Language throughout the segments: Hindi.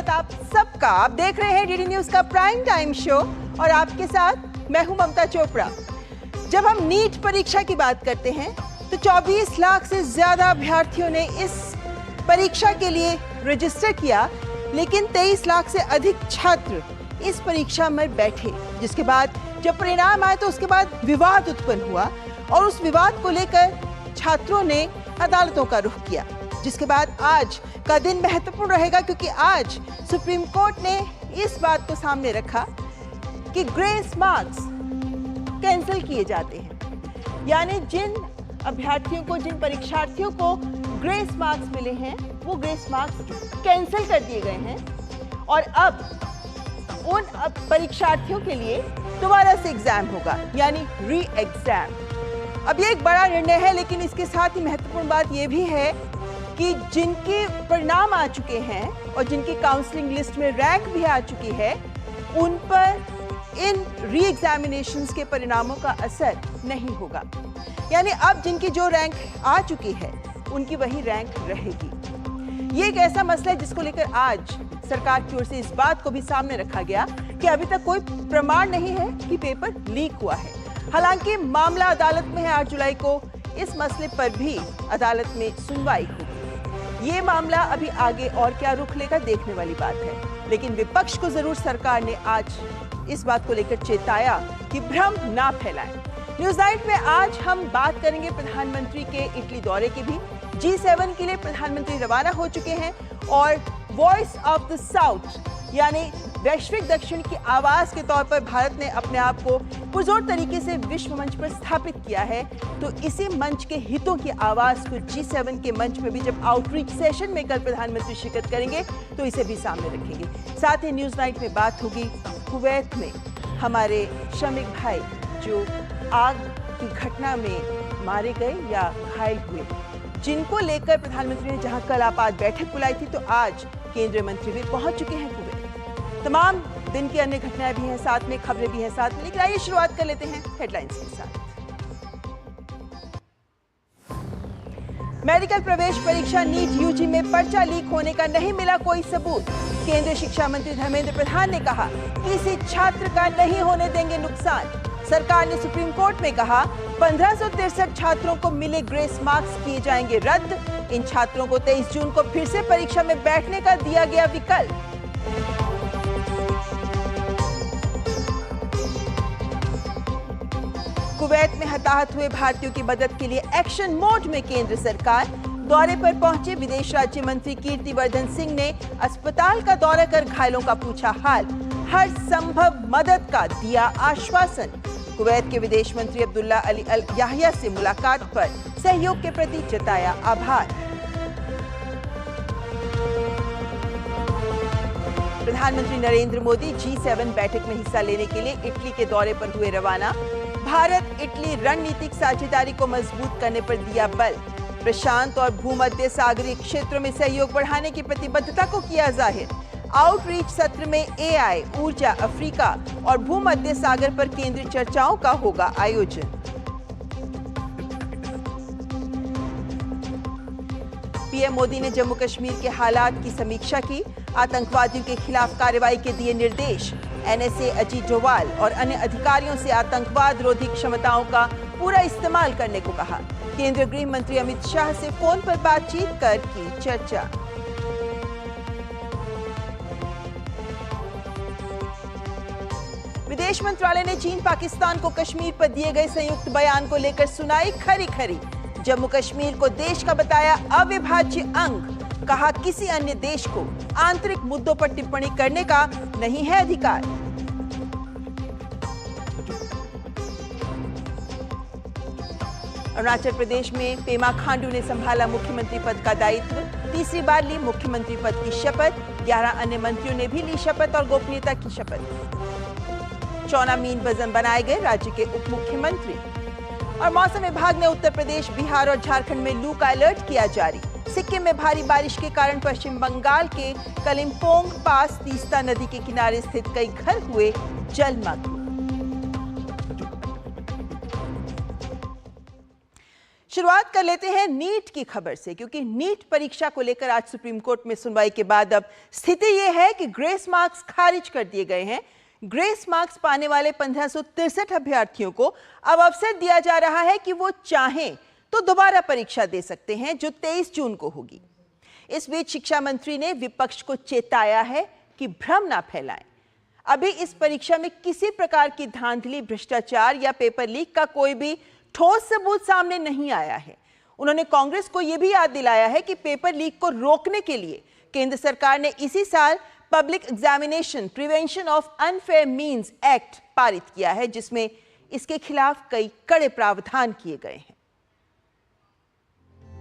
स्वागत आप सबका। आप देख रहे हैं डीडी न्यूज का प्राइम टाइम शो और आपके साथ मैं हूं ममता चोपड़ा। जब हम नीट परीक्षा की बात करते हैं तो 24 लाख से ज्यादा अभ्यर्थियों ने इस परीक्षा के लिए रजिस्टर किया, लेकिन 23 लाख से अधिक छात्र इस परीक्षा में बैठे। जिसके बाद जब परिणाम आए तो उसके बाद विवाद उत्पन्न हुआ और उस विवाद को लेकर छात्रों ने अदालतों का रुख किया। जिसके बाद आज का दिन महत्वपूर्ण रहेगा, क्योंकि आज सुप्रीम कोर्ट ने इस बात को सामने रखा कि ग्रेस मार्क्स कैंसिल किए जाते हैं। यानी जिन अभ्यर्थियों को, जिन परीक्षार्थियों को ग्रेस मार्क्स मिले हैं, वो ग्रेस मार्क्स कैंसिल कर दिए गए हैं और अब उन परीक्षार्थियों के लिए दोबारा से एग्जाम होगा, यानी री एग्जाम। अब ये एक बड़ा निर्णय है, लेकिन इसके साथ ही महत्वपूर्ण बात यह भी है कि जिनके परिणाम आ चुके हैं और जिनकी काउंसलिंग लिस्ट में रैंक भी आ चुकी है, उन पर इन री एग्जामिनेशंस के परिणामों का असर नहीं होगा। यानी अब जिनकी जो रैंक आ चुकी है उनकी वही रैंक रहेगी। ये एक ऐसा मसला है जिसको लेकर आज सरकार की ओर से इस बात को भी सामने रखा गया कि अभी तक कोई प्रमाण नहीं है कि पेपर लीक हुआ है। हालांकि मामला अदालत में है। 8 जुलाई को इस मसले पर भी अदालत में सुनवाई होगी। ये मामला अभी आगे और क्या रुख लेगा, देखने वाली बात है। लेकिन विपक्ष को जरूर सरकार ने आज इस बात को लेकर चेताया कि भ्रम ना फैलाएं। न्यूज नाइट में आज हम बात करेंगे प्रधानमंत्री के इटली दौरे की भी। G7 के लिए प्रधानमंत्री रवाना हो चुके हैं और वॉइस ऑफ द साउथ यानी वैश्विक दक्षिण की आवाज के तौर पर भारत ने अपने आप को पुरजोर तरीके से विश्व मंच पर स्थापित किया है। तो इसी मंच के हितों की आवाज को G7 के मंच में भी जब आउटरीच सेशन में कल प्रधानमंत्री शिरकत करेंगे तो इसे भी सामने रखेंगे। साथ ही न्यूज नाइट में बात होगी कुवैत में हमारे श्रमिक भाई जो आग की घटना में मारे गए या घायल हुए, जिनको लेकर प्रधानमंत्री ने जहां कल आपात बैठक बुलाई थी, तो आज केंद्रीय मंत्री भी पहुंच चुके हैं कुवैत। तमाम दिन की अन्य घटनाएं भी हैं साथ में, खबरें भी हैं साथ में, लेकिन आइए शुरुआत कर लेते हैं हेडलाइंस के साथ। मेडिकल प्रवेश परीक्षा नीट यूजी में पर्चा लीक होने का नहीं मिला कोई सबूत। केंद्रीय शिक्षा मंत्री धर्मेंद्र प्रधान ने कहा किसी छात्र का नहीं होने देंगे नुकसान। सरकार ने सुप्रीम कोर्ट में कहा 1563 छात्रों को मिले ग्रेस मार्क्स किए जाएंगे रद्द। इन छात्रों को 23 जून को फिर से परीक्षा में बैठने का दिया गया विकल्प। कुवैत में हताहत हुए भारतीयों की मदद के लिए एक्शन मोड में केंद्र सरकार। दौरे पर पहुंचे विदेश राज्य मंत्री कीर्तिवर्धन सिंह ने अस्पताल का दौरा कर घायलों का पूछा हाल, हर संभव मदद का दिया आश्वासन। कुवैत के विदेश मंत्री अब्दुल्ला अली अल याहिया से मुलाकात पर सहयोग के प्रति जताया आभार। प्रधानमंत्री नरेंद्र मोदी G7 बैठक में हिस्सा लेने के लिए इटली के दौरे पर हुए रवाना। भारत इटली रणनीतिक साझेदारी को मजबूत करने पर दिया बल। प्रशांत और भूमध्य सागरीय क्षेत्रों में सहयोग बढ़ाने की प्रतिबद्धता को किया जाहिर। आउटरीच सत्र में AI, ऊर्जा, अफ्रीका और भूमध्य सागर पर केंद्रित चर्चाओं का होगा आयोजन। पीएम मोदी ने जम्मू कश्मीर के हालात की समीक्षा की। आतंकवादियों के खिलाफ कार्रवाई के दिए निर्देश। NSA अजीत डोवाल और अन्य अधिकारियों से आतंकवाद रोधी क्षमताओं का पूरा इस्तेमाल करने को कहा। केंद्रीय गृह मंत्री अमित शाह से फोन पर बातचीत कर की चर्चा। विदेश मंत्रालय ने चीन पाकिस्तान को कश्मीर पर दिए गए संयुक्त बयान को लेकर सुनाई खरी खरी। जम्मू कश्मीर को देश का बताया अविभाज्य अंग। कहा किसी अन्य देश को आंतरिक मुद्दों पर टिप्पणी करने का नहीं है अधिकार। अरुणाचल प्रदेश में पेमा खांडू ने संभाला मुख्यमंत्री पद का दायित्व। तीसरी बार ली मुख्यमंत्री पद की शपथ। 11 अन्य मंत्रियों ने भी ली शपथ और गोपनीयता की शपथ। 14 मीन वजन बनाए गए राज्य के उप मुख्यमंत्री। और मौसम विभाग ने उत्तर प्रदेश, बिहार और झारखंड में लू का अलर्ट किया जारी। सिक्किम में भारी बारिश के कारण पश्चिम बंगाल के कलिम्पोंग पास तीस्ता नदी के किनारे स्थित कई घर हुए जलमग्न। शुरुआत कर लेते हैं नीट की खबर से, क्योंकि नीट परीक्षा को लेकर आज सुप्रीम कोर्ट में सुनवाई के बाद अब स्थिति यह है कि ग्रेस मार्क्स खारिज कर दिए गए हैं। ग्रेस मार्क्स पाने वाले 1563 अभ्यर्थियों को अब अवसर दिया जा रहा है कि वो चाहें तो दोबारा परीक्षा दे सकते हैं, जो 23 जून को होगी। इस बीच शिक्षा मंत्री ने विपक्ष को चेताया है कि भ्रम ना फैलाएं। अभी इस परीक्षा में किसी प्रकार की धांधली, भ्रष्टाचार या पेपर लीक का कोई भी ठोस सबूत सामने नहीं आया है। उन्होंने कांग्रेस को यह भी याद दिलाया है कि पेपर लीक को रोकने के लिए केंद्र सरकार ने इसी साल public examination prevention of unfair means act पारित किया है, जिसमें इसके खिलाफ कई कड़े प्रावधान किए गए हैं।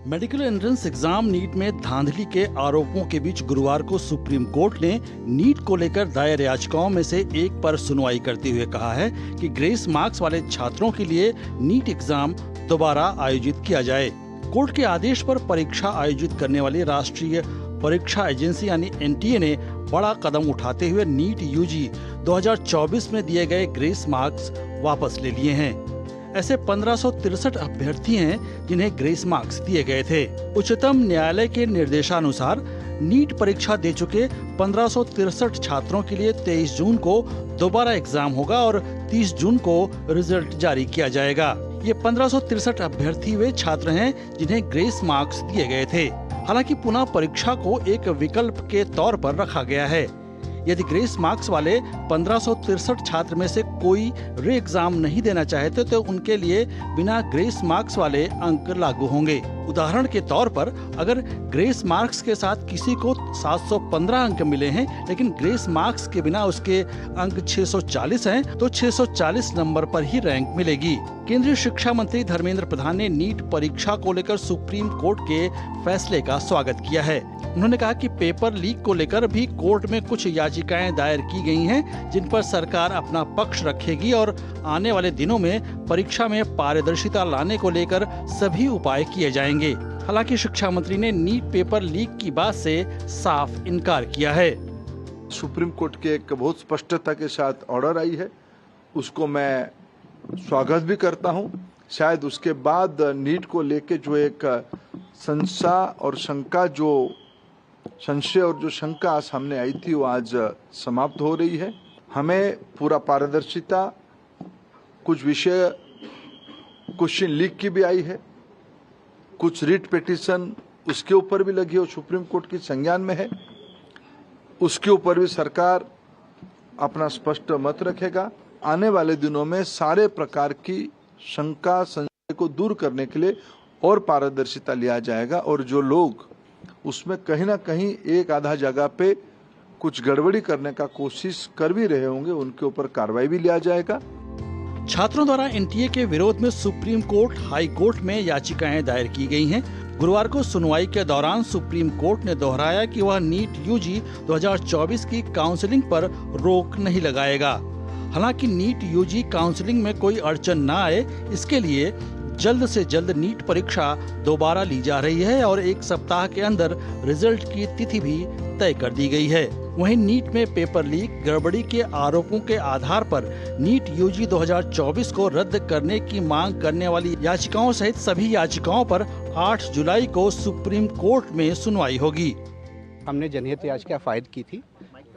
मेडिकल एंट्रेंस एग्जाम नीट में धांधली के आरोपों के बीच गुरुवार को सुप्रीम कोर्ट ने नीट को लेकर दायर याचिकाओं में से एक पर सुनवाई करते हुए कहा है कि ग्रेस मार्क्स वाले छात्रों के लिए नीट एग्जाम दोबारा आयोजित किया जाए। कोर्ट के आदेश पर परीक्षा आयोजित करने वाली राष्ट्रीय परीक्षा एजेंसी यानी एनटीए ने बड़ा कदम उठाते हुए नीट यूजी 2024 में दिए गए ग्रेस मार्क्स वापस ले लिए हैं। ऐसे 1563 अभ्यर्थी हैं जिन्हें ग्रेस मार्क्स दिए गए थे। उच्चतम न्यायालय के निर्देशानुसार नीट परीक्षा दे चुके 1563 छात्रों के लिए 23 जून को दोबारा एग्जाम होगा और 30 जून को रिजल्ट जारी किया जाएगा। ये 1563 अभ्यर्थी वे छात्र हैं जिन्हें ग्रेस मार्क्स दिए गए थे। हालांकि पुनः परीक्षा को एक विकल्प के तौर पर रखा गया है। यदि ग्रेस मार्क्स वाले 1563 छात्र में से कोई री एग्जाम नहीं देना चाहते तो उनके लिए बिना ग्रेस मार्क्स वाले अंक लागू होंगे। उदाहरण के तौर पर अगर ग्रेस मार्क्स के साथ किसी को 715 अंक मिले हैं लेकिन ग्रेस मार्क्स के बिना उसके अंक 640 हैं तो 640 नंबर पर ही रैंक मिलेगी। केंद्रीय शिक्षा मंत्री धर्मेंद्र प्रधान ने नीट परीक्षा को लेकर सुप्रीम कोर्ट के फैसले का स्वागत किया है। उन्होंने कहा कि पेपर लीक को लेकर भी कोर्ट में कुछ याचिकाएं दायर की गई हैं, जिन पर सरकार अपना पक्ष रखेगी और आने वाले दिनों में परीक्षा में पारदर्शिता लाने को लेकर सभी उपाय किए जाएंगे। हालांकि शिक्षा मंत्री ने नीट पेपर लीक की बात से साफ इनकार किया है। सुप्रीम कोर्ट के एक बहुत स्पष्टता के साथ ऑर्डर आई है, उसको मैं स्वागत भी करता हूं। शायद उसके बाद नीट को लेके जो एक संशय और जो शंका सामने आई थी वो आज समाप्त हो रही है। हमें पूरा पारदर्शिता, कुछ विषय क्वेश्चन लीक की भी आई है, कुछ रिट पिटीशन उसके ऊपर भी लगी और सुप्रीम कोर्ट की संज्ञान में है, उसके ऊपर भी सरकार अपना स्पष्ट मत रखेगा। आने वाले दिनों में सारे प्रकार की शंका संशय को दूर करने के लिए और पारदर्शिता लिया जाएगा और जो लोग उसमें कहीं ना कहीं एक आधा जगह पे कुछ गड़बड़ी करने का कोशिश कर भी रहे होंगे, उनके ऊपर कार्रवाई भी लिया जाएगा। छात्रों द्वारा एनटीए के विरोध में सुप्रीम कोर्ट, हाई कोर्ट में याचिकाएं दायर की गई हैं। गुरुवार को सुनवाई के दौरान सुप्रीम कोर्ट ने दोहराया कि वह नीट यूजी 2024 की काउंसलिंग पर रोक नहीं लगाएगा। हालांकि नीट यूजी काउंसलिंग में कोई अड़चन न आए, इसके लिए जल्द से जल्द नीट परीक्षा दोबारा ली जा रही है और एक सप्ताह के अंदर रिजल्ट की तिथि भी तय कर दी गई है। वहीं नीट में पेपर लीक, गड़बड़ी के आरोपों के आधार पर नीट यूजी 2024 को रद्द करने की मांग करने वाली याचिकाओं सहित सभी याचिकाओं पर 8 जुलाई को सुप्रीम कोर्ट में सुनवाई होगी। हमने जनहित याचिका फाइल की थी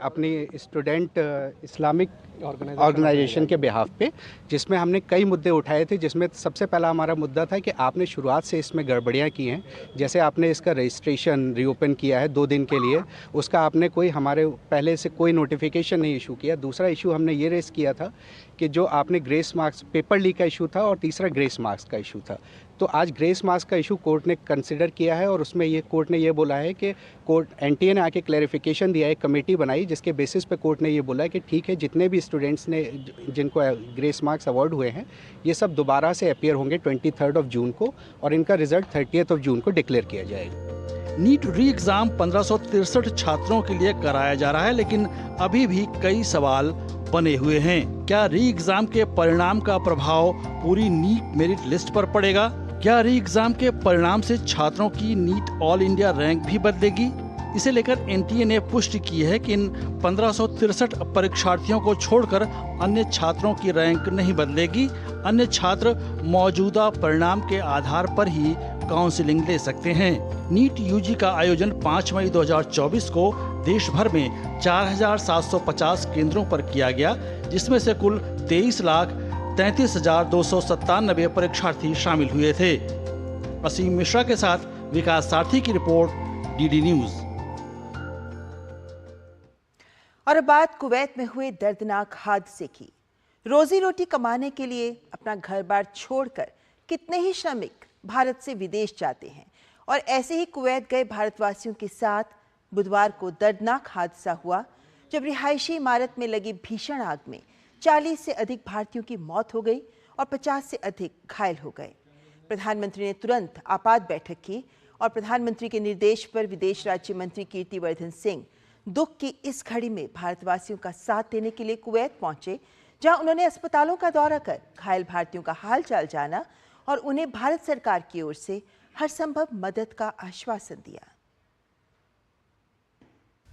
अपनी स्टूडेंट इस्लामिक ऑर्गेनाइजेशन के बिहाफ पे, जिसमें हमने कई मुद्दे उठाए थे। जिसमें सबसे पहला हमारा मुद्दा था कि आपने शुरुआत से इसमें गड़बड़ियाँ की हैं। जैसे आपने इसका रजिस्ट्रेशन रीओपन किया है 2 दिन के लिए, उसका आपने कोई हमारे पहले से कोई नोटिफिकेशन नहीं इशू किया। दूसरा इशू हमने ये रेस किया था कि जो आपने ग्रेस मार्क्स, पेपर लीक का इशू था और तीसरा ग्रेस मार्क्स का इशू था। तो आज ग्रेस मार्क्स का इशू कोर्ट ने कंसिडर किया है और उसमें ये कोर्ट ने ये बोला है कि कोर्ट एनटीए ने आके क्लैरिफिकेशन दिया है, कमेटी बनाई जिसके बेसिस पे कोर्ट ने ये बोला है कि ठीक है, जितने भी स्टूडेंट्स ने जिनको ग्रेस मार्क्स अवार्ड हुए हैं ये सब दोबारा से अपीयर होंगे 23 जून को और इनका रिजल्ट 30 जून को डिक्लेयर किया जाएगा। नीट री एग्जाम 1563 छात्रों के लिए कराया जा रहा है, लेकिन अभी भी कई सवाल बने हुए हैं। क्या री एग्जाम के परिणाम का प्रभाव पूरी नीट मेरिट लिस्ट पर पड़ेगा? क्या री एग्जाम के परिणाम से छात्रों की नीट ऑल इंडिया रैंक भी बदलेगी? इसे लेकर एनटीए ने पुष्टि की है कि इन 1563 परीक्षार्थियों को छोड़कर अन्य छात्रों की रैंक नहीं बदलेगी अन्य छात्र मौजूदा परिणाम के आधार पर ही काउंसलिंग ले सकते हैं। नीट यूजी का आयोजन 5 मई 2024 को देश भर में 4,750 केंद्रों पर किया गया, जिसमें से कुल 23,33,297 परीक्षार्थी शामिल हुए थे। असीम मिश्रा के साथ विकास सारथी की रिपोर्ट, डीडी न्यूज। और अब बात कुवैत में हुए दर्दनाक हादसे की। रोजी रोटी कमाने के लिए अपना घर बार छोड़कर कितने ही श्रमिक भारत से विदेश जाते हैं, और ऐसे ही कुवैत गए भारतवासियों के साथ बुधवार को दर्दनाक हादसा हुआ, जब रिहायशी इमारत में लगी भीषण आग में 40 से अधिक भारतीयों की मौत हो गई और 50 से अधिक घायल हो गए। प्रधानमंत्री ने तुरंत आपात बैठक की और प्रधानमंत्री के निर्देश पर विदेश राज्य मंत्री कीर्तिवर्धन सिंह दुख की इस घड़ी में भारतवासियों का साथ देने के लिए कुवैत पहुंचे, जहां उन्होंने अस्पतालों का दौरा कर घायल भारतीयों का हालचाल जाना और उन्हें भारत सरकार की ओर से हर संभव मदद का आश्वासन दिया।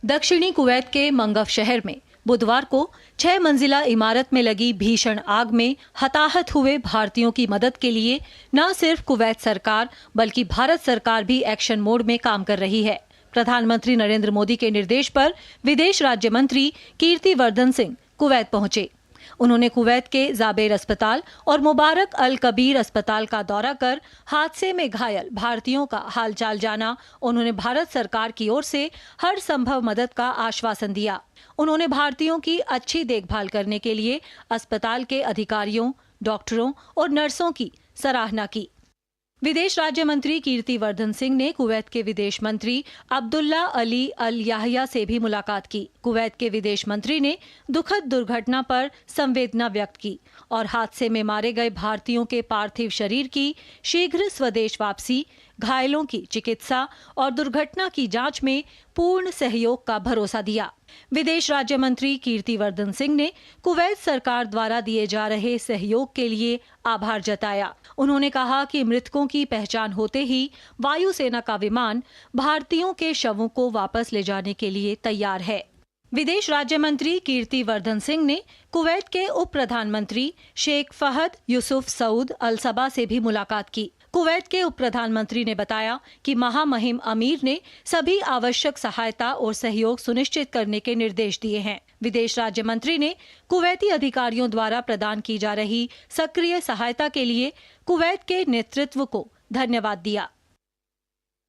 दक्षिणी कुवैत के मंगफ शहर में बुधवार को 6 मंजिला इमारत में लगी भीषण आग में हताहत हुए भारतीयों की मदद के लिए न सिर्फ कुवैत सरकार बल्कि भारत सरकार भी एक्शन मोड में काम कर रही है। प्रधानमंत्री नरेंद्र मोदी के निर्देश पर विदेश राज्य मंत्री कीर्तिवर्धन सिंह कुवैत पहुंचे। उन्होंने कुवैत के जाबेर अस्पताल और मुबारक अल कबीर अस्पताल का दौरा कर हादसे में घायल भारतीयों का हालचाल जाना। उन्होंने भारत सरकार की ओर से हर संभव मदद का आश्वासन दिया। उन्होंने भारतीयों की अच्छी देखभाल करने के लिए अस्पताल के अधिकारियों, डॉक्टरों और नर्सों की सराहना की। विदेश राज्य मंत्री कीर्तिवर्धन सिंह ने कुवैत के विदेश मंत्री अब्दुल्ला अली अल याहिया से भी मुलाकात की। कुवैत के विदेश मंत्री ने दुखद दुर्घटना पर संवेदना व्यक्त की और हादसे में मारे गए भारतीयों के पार्थिव शरीर की शीघ्र स्वदेश वापसी, घायलों की चिकित्सा और दुर्घटना की जांच में पूर्ण सहयोग का भरोसा दिया। विदेश राज्य मंत्री कीर्तिवर्धन सिंह ने कुवैत सरकार द्वारा दिए जा रहे सहयोग के लिए आभार जताया। उन्होंने कहा कि मृतकों की पहचान होते ही वायुसेना का विमान भारतीयों के शवों को वापस ले जाने के लिए तैयार है। विदेश राज्य मंत्री कीर्तिवर्धन सिंह ने कुवैत के उप प्रधानमंत्री शेख फहद यूसुफ सऊद अल सबा से भी मुलाकात की। कुवैत के उप प्रधानमंत्री ने बताया कि महामहिम अमीर ने सभी आवश्यक सहायता और सहयोग सुनिश्चित करने के निर्देश दिए हैं। विदेश राज्य मंत्री ने कुवैती अधिकारियों द्वारा प्रदान की जा रही सक्रिय सहायता के लिए कुवैत के नेतृत्व को धन्यवाद दिया।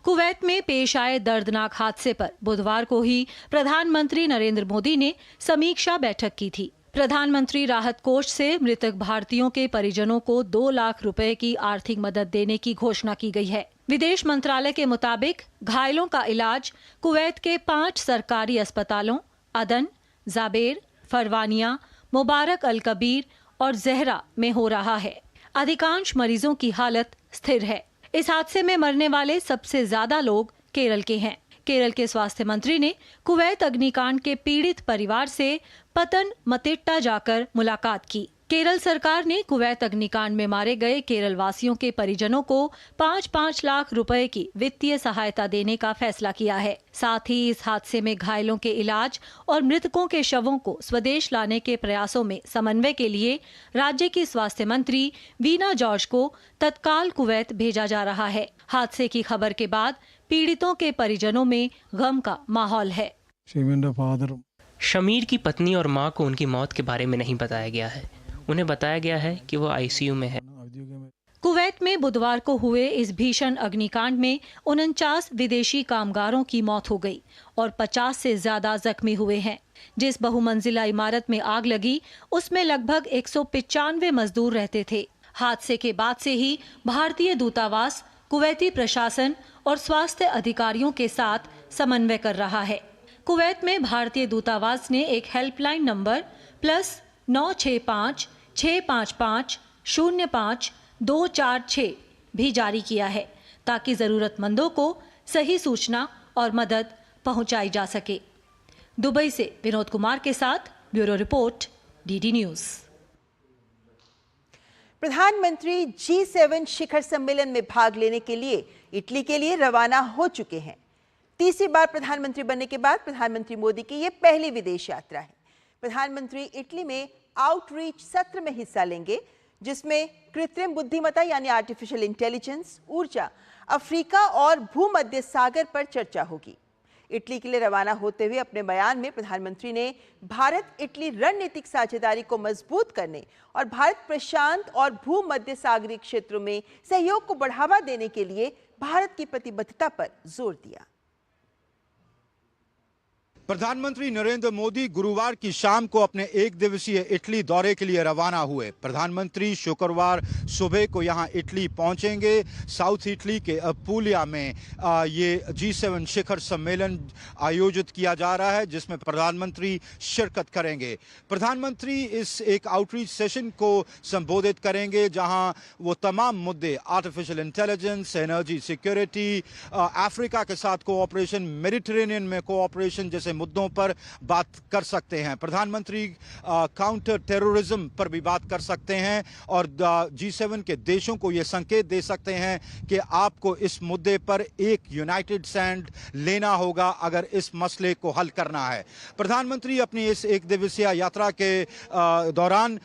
कुवैत में पेश आए दर्दनाक हादसे पर बुधवार को ही प्रधानमंत्री नरेंद्र मोदी ने समीक्षा बैठक की थी। प्रधानमंत्री राहत कोष से मृतक भारतीयों के परिजनों को 2 लाख रुपए की आर्थिक मदद देने की घोषणा की गई है। विदेश मंत्रालय के मुताबिक घायलों का इलाज कुवैत के 5 सरकारी अस्पतालों अदन, जाबेर, फरवानिया, मुबारक अल कबीर और जहरा में हो रहा है। अधिकांश मरीजों की हालत स्थिर है। इस हादसे में मरने वाले सबसे ज्यादा लोग केरल के हैं। केरल के स्वास्थ्य मंत्री ने कुवैत अग्निकांड के पीड़ित परिवार से पतन मतिट्टा जाकर मुलाकात की। केरल सरकार ने कुवैत अग्निकांड में मारे गए केरल वासियों के परिजनों को 5-5 लाख रुपए की वित्तीय सहायता देने का फैसला किया है। साथ ही इस हादसे में घायलों के इलाज और मृतकों के शवों को स्वदेश लाने के प्रयासों में समन्वय के लिए राज्य की स्वास्थ्य मंत्री वीना जॉर्ज को तत्काल कुवैत भेजा जा रहा है। हादसे की खबर के बाद पीड़ितों के परिजनों में गम का माहौल है। शमीर की पत्नी और मां को उनकी मौत के बारे में नहीं बताया गया है। उन्हें बताया गया है कि वो आईसीयू में है। कुवैत में बुधवार को हुए इस भीषण अग्निकांड में 49 विदेशी कामगारों की मौत हो गई और 50 से ज्यादा जख्मी हुए हैं। जिस बहुमंजिला इमारत में आग लगी उसमें लगभग 195 मजदूर रहते थे। हादसे के बाद से ही भारतीय दूतावास कुवैती प्रशासन और स्वास्थ्य अधिकारियों के साथ समन्वय कर रहा है। कुवैत में भारतीय दूतावास ने एक हेल्पलाइन नंबर +965 655 05 246 भी जारी किया है ताकि जरूरतमंदों को सही सूचना और मदद पहुंचाई जा सके। दुबई से विनोद कुमार के साथ ब्यूरो रिपोर्ट, डीडी न्यूज। प्रधानमंत्री G7 शिखर सम्मेलन में भाग लेने के लिए इटली के लिए रवाना हो चुके हैं। तीसरी बार प्रधानमंत्री बनने के बाद प्रधानमंत्री मोदी की यह पहली विदेश यात्रा है। प्रधानमंत्री इटली में आउटरीच सत्र में हिस्सा लेंगे, जिसमें कृत्रिम बुद्धिमत्ता यानी आर्टिफिशियल इंटेलिजेंस, ऊर्जा, अफ्रीका और भूमध्य सागर पर चर्चा होगी। इटली के लिए रवाना होते हुए अपने बयान में प्रधानमंत्री ने भारत इटली रणनीतिक साझेदारी को मजबूत करने और भारत प्रशांत और भूमध्य सागरीय क्षेत्रों में सहयोग को बढ़ावा देने के लिए भारत की प्रतिबद्धता पर जोर दिया। प्रधानमंत्री नरेंद्र मोदी गुरुवार की शाम को अपने एक दिवसीय इटली दौरे के लिए रवाना हुए। प्रधानमंत्री शुक्रवार सुबह को यहां इटली पहुंचेंगे। साउथ इटली के अपुलिया में ये G7 शिखर सम्मेलन आयोजित किया जा रहा है, जिसमें प्रधानमंत्री शिरकत करेंगे। प्रधानमंत्री इस एक आउटरीच सेशन को संबोधित करेंगे, जहां वो तमाम मुद्दे artificial intelligence, energy security, Africa के साथ कोऑपरेशन, मेडिटेरेनियन में कोऑपरेशन जैसे मुद्दों पर बात कर सकते हैं। प्रधानमंत्री काउंटर टेररिज्म पर भी बात कर सकते हैं और G7 के देशों को यह संकेत दे सकते हैं कि आपको इस मुद्दे पर एक यूनाइटेड स्टैंड लेना होगा अगर इस मसले को हल करना है। प्रधानमंत्री अपनी इस एक दिवसीय यात्रा के दौरान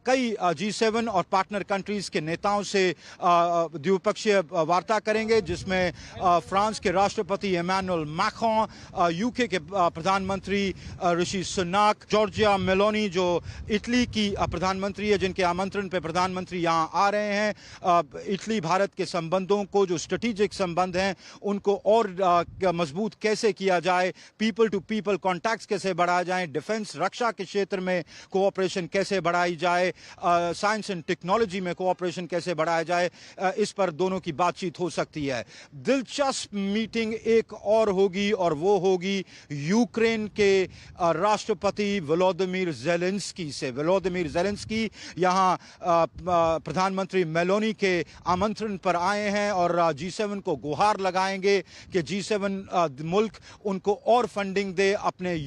कई G7 और पार्टनर कंट्रीज के नेताओं से द्विपक्षीय वार्ता करेंगे, जिसमें फ्रांस के राष्ट्रपति इमैनुअल मैक्रोन, यूके के प्रधानमंत्री ऋषि सुनाक, जॉर्जिया मेलोनी जो इटली की प्रधानमंत्री है, जिनके आमंत्रण पर प्रधानमंत्री यहां आ रहे हैं। इटली भारत के संबंधों को, जो स्ट्रेटेजिक संबंध हैं, उनको और मजबूत कैसे किया जाए, पीपल टू पीपल कॉन्टैक्ट्स कैसे बढ़ाए जाएं, डिफेंस रक्षा के क्षेत्र में कोऑपरेशन कैसे बढ़ाई जाए, साइंस एंड टेक्नोलॉजी में कोऑपरेशन कैसे बढ़ाया जाए, इस पर दोनों की बातचीत हो सकती है। दिलचस्प मीटिंग एक और होगी और वो होगी यूक्रेन के राष्ट्रपति वोलोदिमीर ज़ेलेंस्की से। वोलोदिमीर ज़ेलेंस्की यहां प्रधानमंत्री मेलोनी के आमंत्रण पर आए हैं और G7 को गुहार लगाएंगे कि G7 मुल्क उनको और फंडिंग दे अपने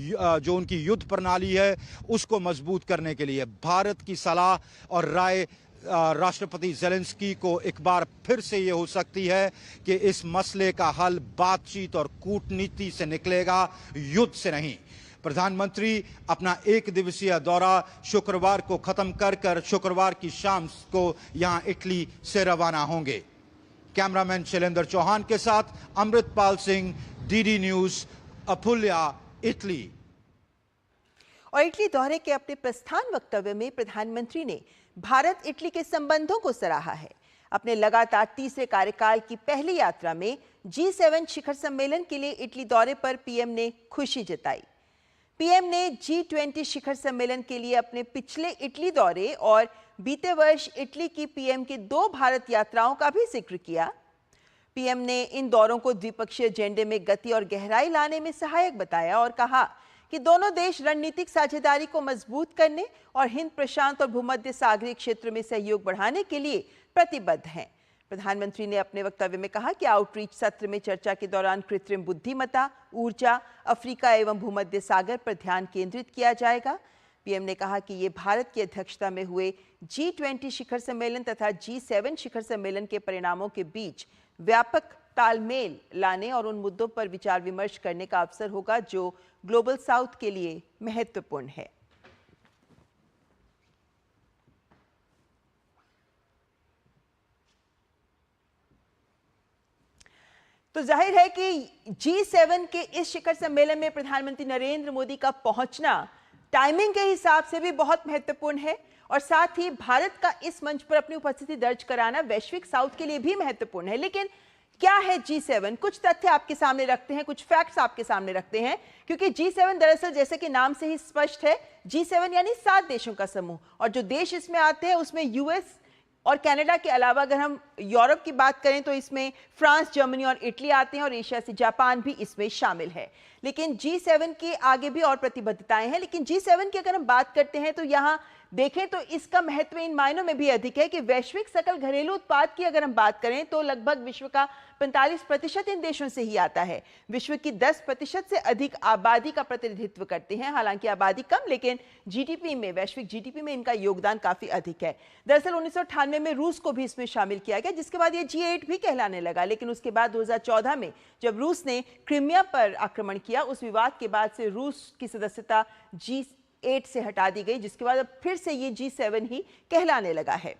जो उनकी युद्ध प्रणाली है उसको मजबूत करने के लिए। भारत की सलाह और राय राष्ट्रपति ज़ेलेंस्की को एक बार फिर से ये हो सकती है कि इस मसले का हल बातचीत और कूटनीति से निकलेगा, युद्ध से नहीं। प्रधानमंत्री अपना एक दिवसीय दौरा शुक्रवार को खत्म कर शुक्रवार की शाम को यहां इटली से रवाना होंगे। कैमरामैन शैलेंद्र चौहान के साथ Amritpal Singh, DD news, Apulia, Italy. और इटली दौरे के अपने प्रस्थान वक्तव्य में प्रधानमंत्री ने भारत इटली के संबंधों को सराहा है। अपने लगातार तीसरे कार्यकाल की पहली यात्रा में G7 शिखर सम्मेलन के लिए इटली दौरे पर पीएम ने खुशी जताई। पीएम ने G20 शिखर सम्मेलन के लिए अपने पिछले इटली दौरे और बीते वर्ष इटली की पीएम की 2 भारत यात्राओं का भी जिक्र किया। पीएम ने इन दौरों को द्विपक्षीय एजेंडे में गति और गहराई लाने में सहायक बताया और कहा कि दोनों देश रणनीतिक साझेदारी को मजबूत करने और हिंद प्रशांत और भूमध्य सागरीय क्षेत्र में सहयोग बढ़ाने के लिए प्रतिबद्ध हैं। प्रधानमंत्री ने अपने वक्तव्य में कहा कि आउटरीच सत्र में चर्चा के दौरान कृत्रिम बुद्धिमत्ता, ऊर्जा, अफ्रीका एवं भूमध्य सागर पर ध्यान केंद्रित किया जाएगा। पीएम ने कहा कि ये भारत की अध्यक्षता में हुए G20 शिखर सम्मेलन तथा G7 शिखर सम्मेलन के परिणामों के बीच व्यापक तालमेल लाने और उन मुद्दों पर विचार विमर्श करने का अवसर होगा जो ग्लोबल साउथ के लिए महत्वपूर्ण है। तो जाहिर है कि G7 के इस शिखर सम्मेलन में प्रधानमंत्री नरेंद्र मोदी का पहुंचना टाइमिंग के हिसाब से भी बहुत महत्वपूर्ण है और साथ ही भारत का इस मंच पर अपनी उपस्थिति दर्ज कराना वैश्विक साउथ के लिए भी महत्वपूर्ण है। लेकिन क्या है G7? कुछ तथ्य आपके सामने रखते हैं, कुछ फैक्ट्स आपके सामने रखते हैं, क्योंकि G7 दरअसल जैसे कि नाम से ही स्पष्ट है, G7 यानी 7 देशों का समूह और जो देश इसमें आते हैं उसमें यूएस और कनाडा के अलावा अगर हम यूरोप की बात करें तो इसमें फ्रांस, जर्मनी और इटली आते हैं और एशिया से जापान भी इसमें शामिल है। लेकिन G7 के आगे भी और प्रतिबद्धताएं हैं। लेकिन G7 की अगर हम बात करते हैं तो यहाँ देखें तो इसका महत्व इन मायनों में भी अधिक है कि वैश्विक सकल घरेलू उत्पाद की अगर हम बात करें तो लगभग विश्व का 45% इन देशों से ही आता है। विश्व की 10% से अधिक आबादी का प्रतिनिधित्व करते हैं। हालांकि आबादी कम, लेकिन जीडीपी में, वैश्विक जीडीपी में इनका योगदान काफी अधिक है। दरअसल 1998 में रूस को भी इसमें शामिल किया गया, जिसके बाद ये G8 भी कहलाने लगा। लेकिन उसके बाद 2014 में जब रूस ने क्रीमिया पर आक्रमण किया, उस विवाद के बाद से रूस की सदस्यता G8 से हटा दी गई, जिसके बाद अब फिर से ये G7 ही कहलाने लगा है।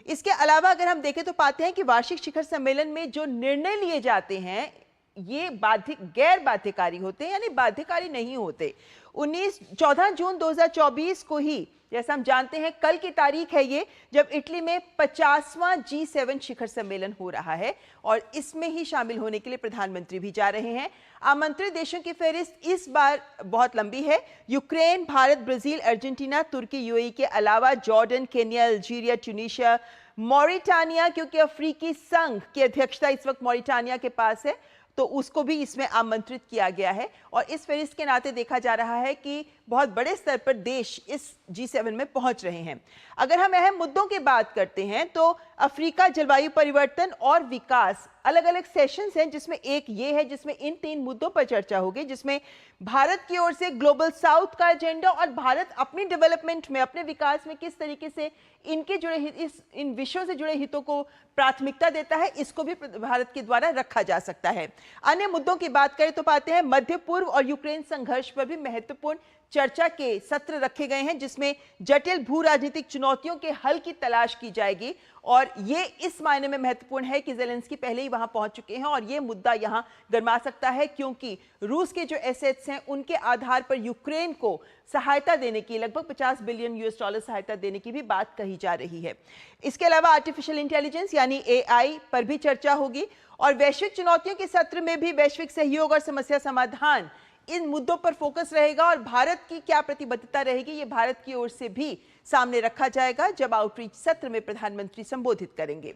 इसके अलावा अगर हम देखें तो पाते हैं कि वार्षिक शिखर सम्मेलन में जो निर्णय लिए जाते हैं ये गैर बाध्यकारी होते हैं, यानी बाध्यकारी नहीं होते। 14 जून 2024 को ही, जैसा हम जानते हैं कल की तारीख है ये, जब इटली में 50वां G7 शिखर सम्मेलन हो रहा है और इसमें ही शामिल होने के लिए प्रधानमंत्री भी जा रहे हैं। आमंत्रित देशों की फहरिस्त इस बार बहुत लंबी है। यूक्रेन, भारत, ब्राजील, अर्जेंटीना, तुर्की, यूएई के अलावा Jordan, Kenya, Algeria, Tunisia, Mauritania, क्योंकि अफ्रीकी संघ की अध्यक्षता इस वक्त मॉरिटानिया के पास है तो उसको भी इसमें आमंत्रित किया गया है। और इस फहरिस्त के नाते देखा जा रहा है कि बहुत बड़े स्तर पर देश इस G7 में पहुंच रहे हैं। अगर हम अहम मुद्दों की बात करते हैं तो अफ्रीका, जलवायु परिवर्तन और विकास, अलग अलग सेशंस हैं जिसमें एक ये है जिसमें इन 3 मुद्दों पर चर्चा होगी, जिसमें भारत की ओर से ग्लोबल साउथ का एजेंडा और भारत अपनी डेवलपमेंट में, अपने विकास में किस तरीके से इनके जुड़े इन विषयों से जुड़े हितों को प्राथमिकता देता है, इसको भी भारत के द्वारा रखा जा सकता है। अन्य मुद्दों की बात करें तो पाते हैं मध्य पूर्व और यूक्रेन संघर्ष पर भी महत्वपूर्ण चर्चा के सत्र रखे गए हैं, जिसमें जटिल भू राजनीतिक चुनौतियों के हल की तलाश की जाएगी। और ये इस मायने में महत्वपूर्ण है कि ज़ेलेंस्की पहले ही वहां पहुंच चुके हैं और ये मुद्दा यहां गरमा सकता है, क्योंकि रूस के जो एसेट्स हैं उनके आधार पर यूक्रेन को सहायता देने की, लगभग $50 बिलियन सहायता देने की भी बात कही जा रही है। इसके अलावा आर्टिफिशियल इंटेलिजेंस यानी AI पर भी चर्चा होगी और वैश्विक चुनौतियों के सत्र में भी वैश्विक सहयोग और समस्या समाधान, इन मुद्दों पर फोकस रहेगा और भारत की क्या प्रतिबद्धता रहेगी ये भारत की ओर से भी सामने रखा जाएगा जब आउटरीच सत्र में प्रधानमंत्री संबोधित करेंगे।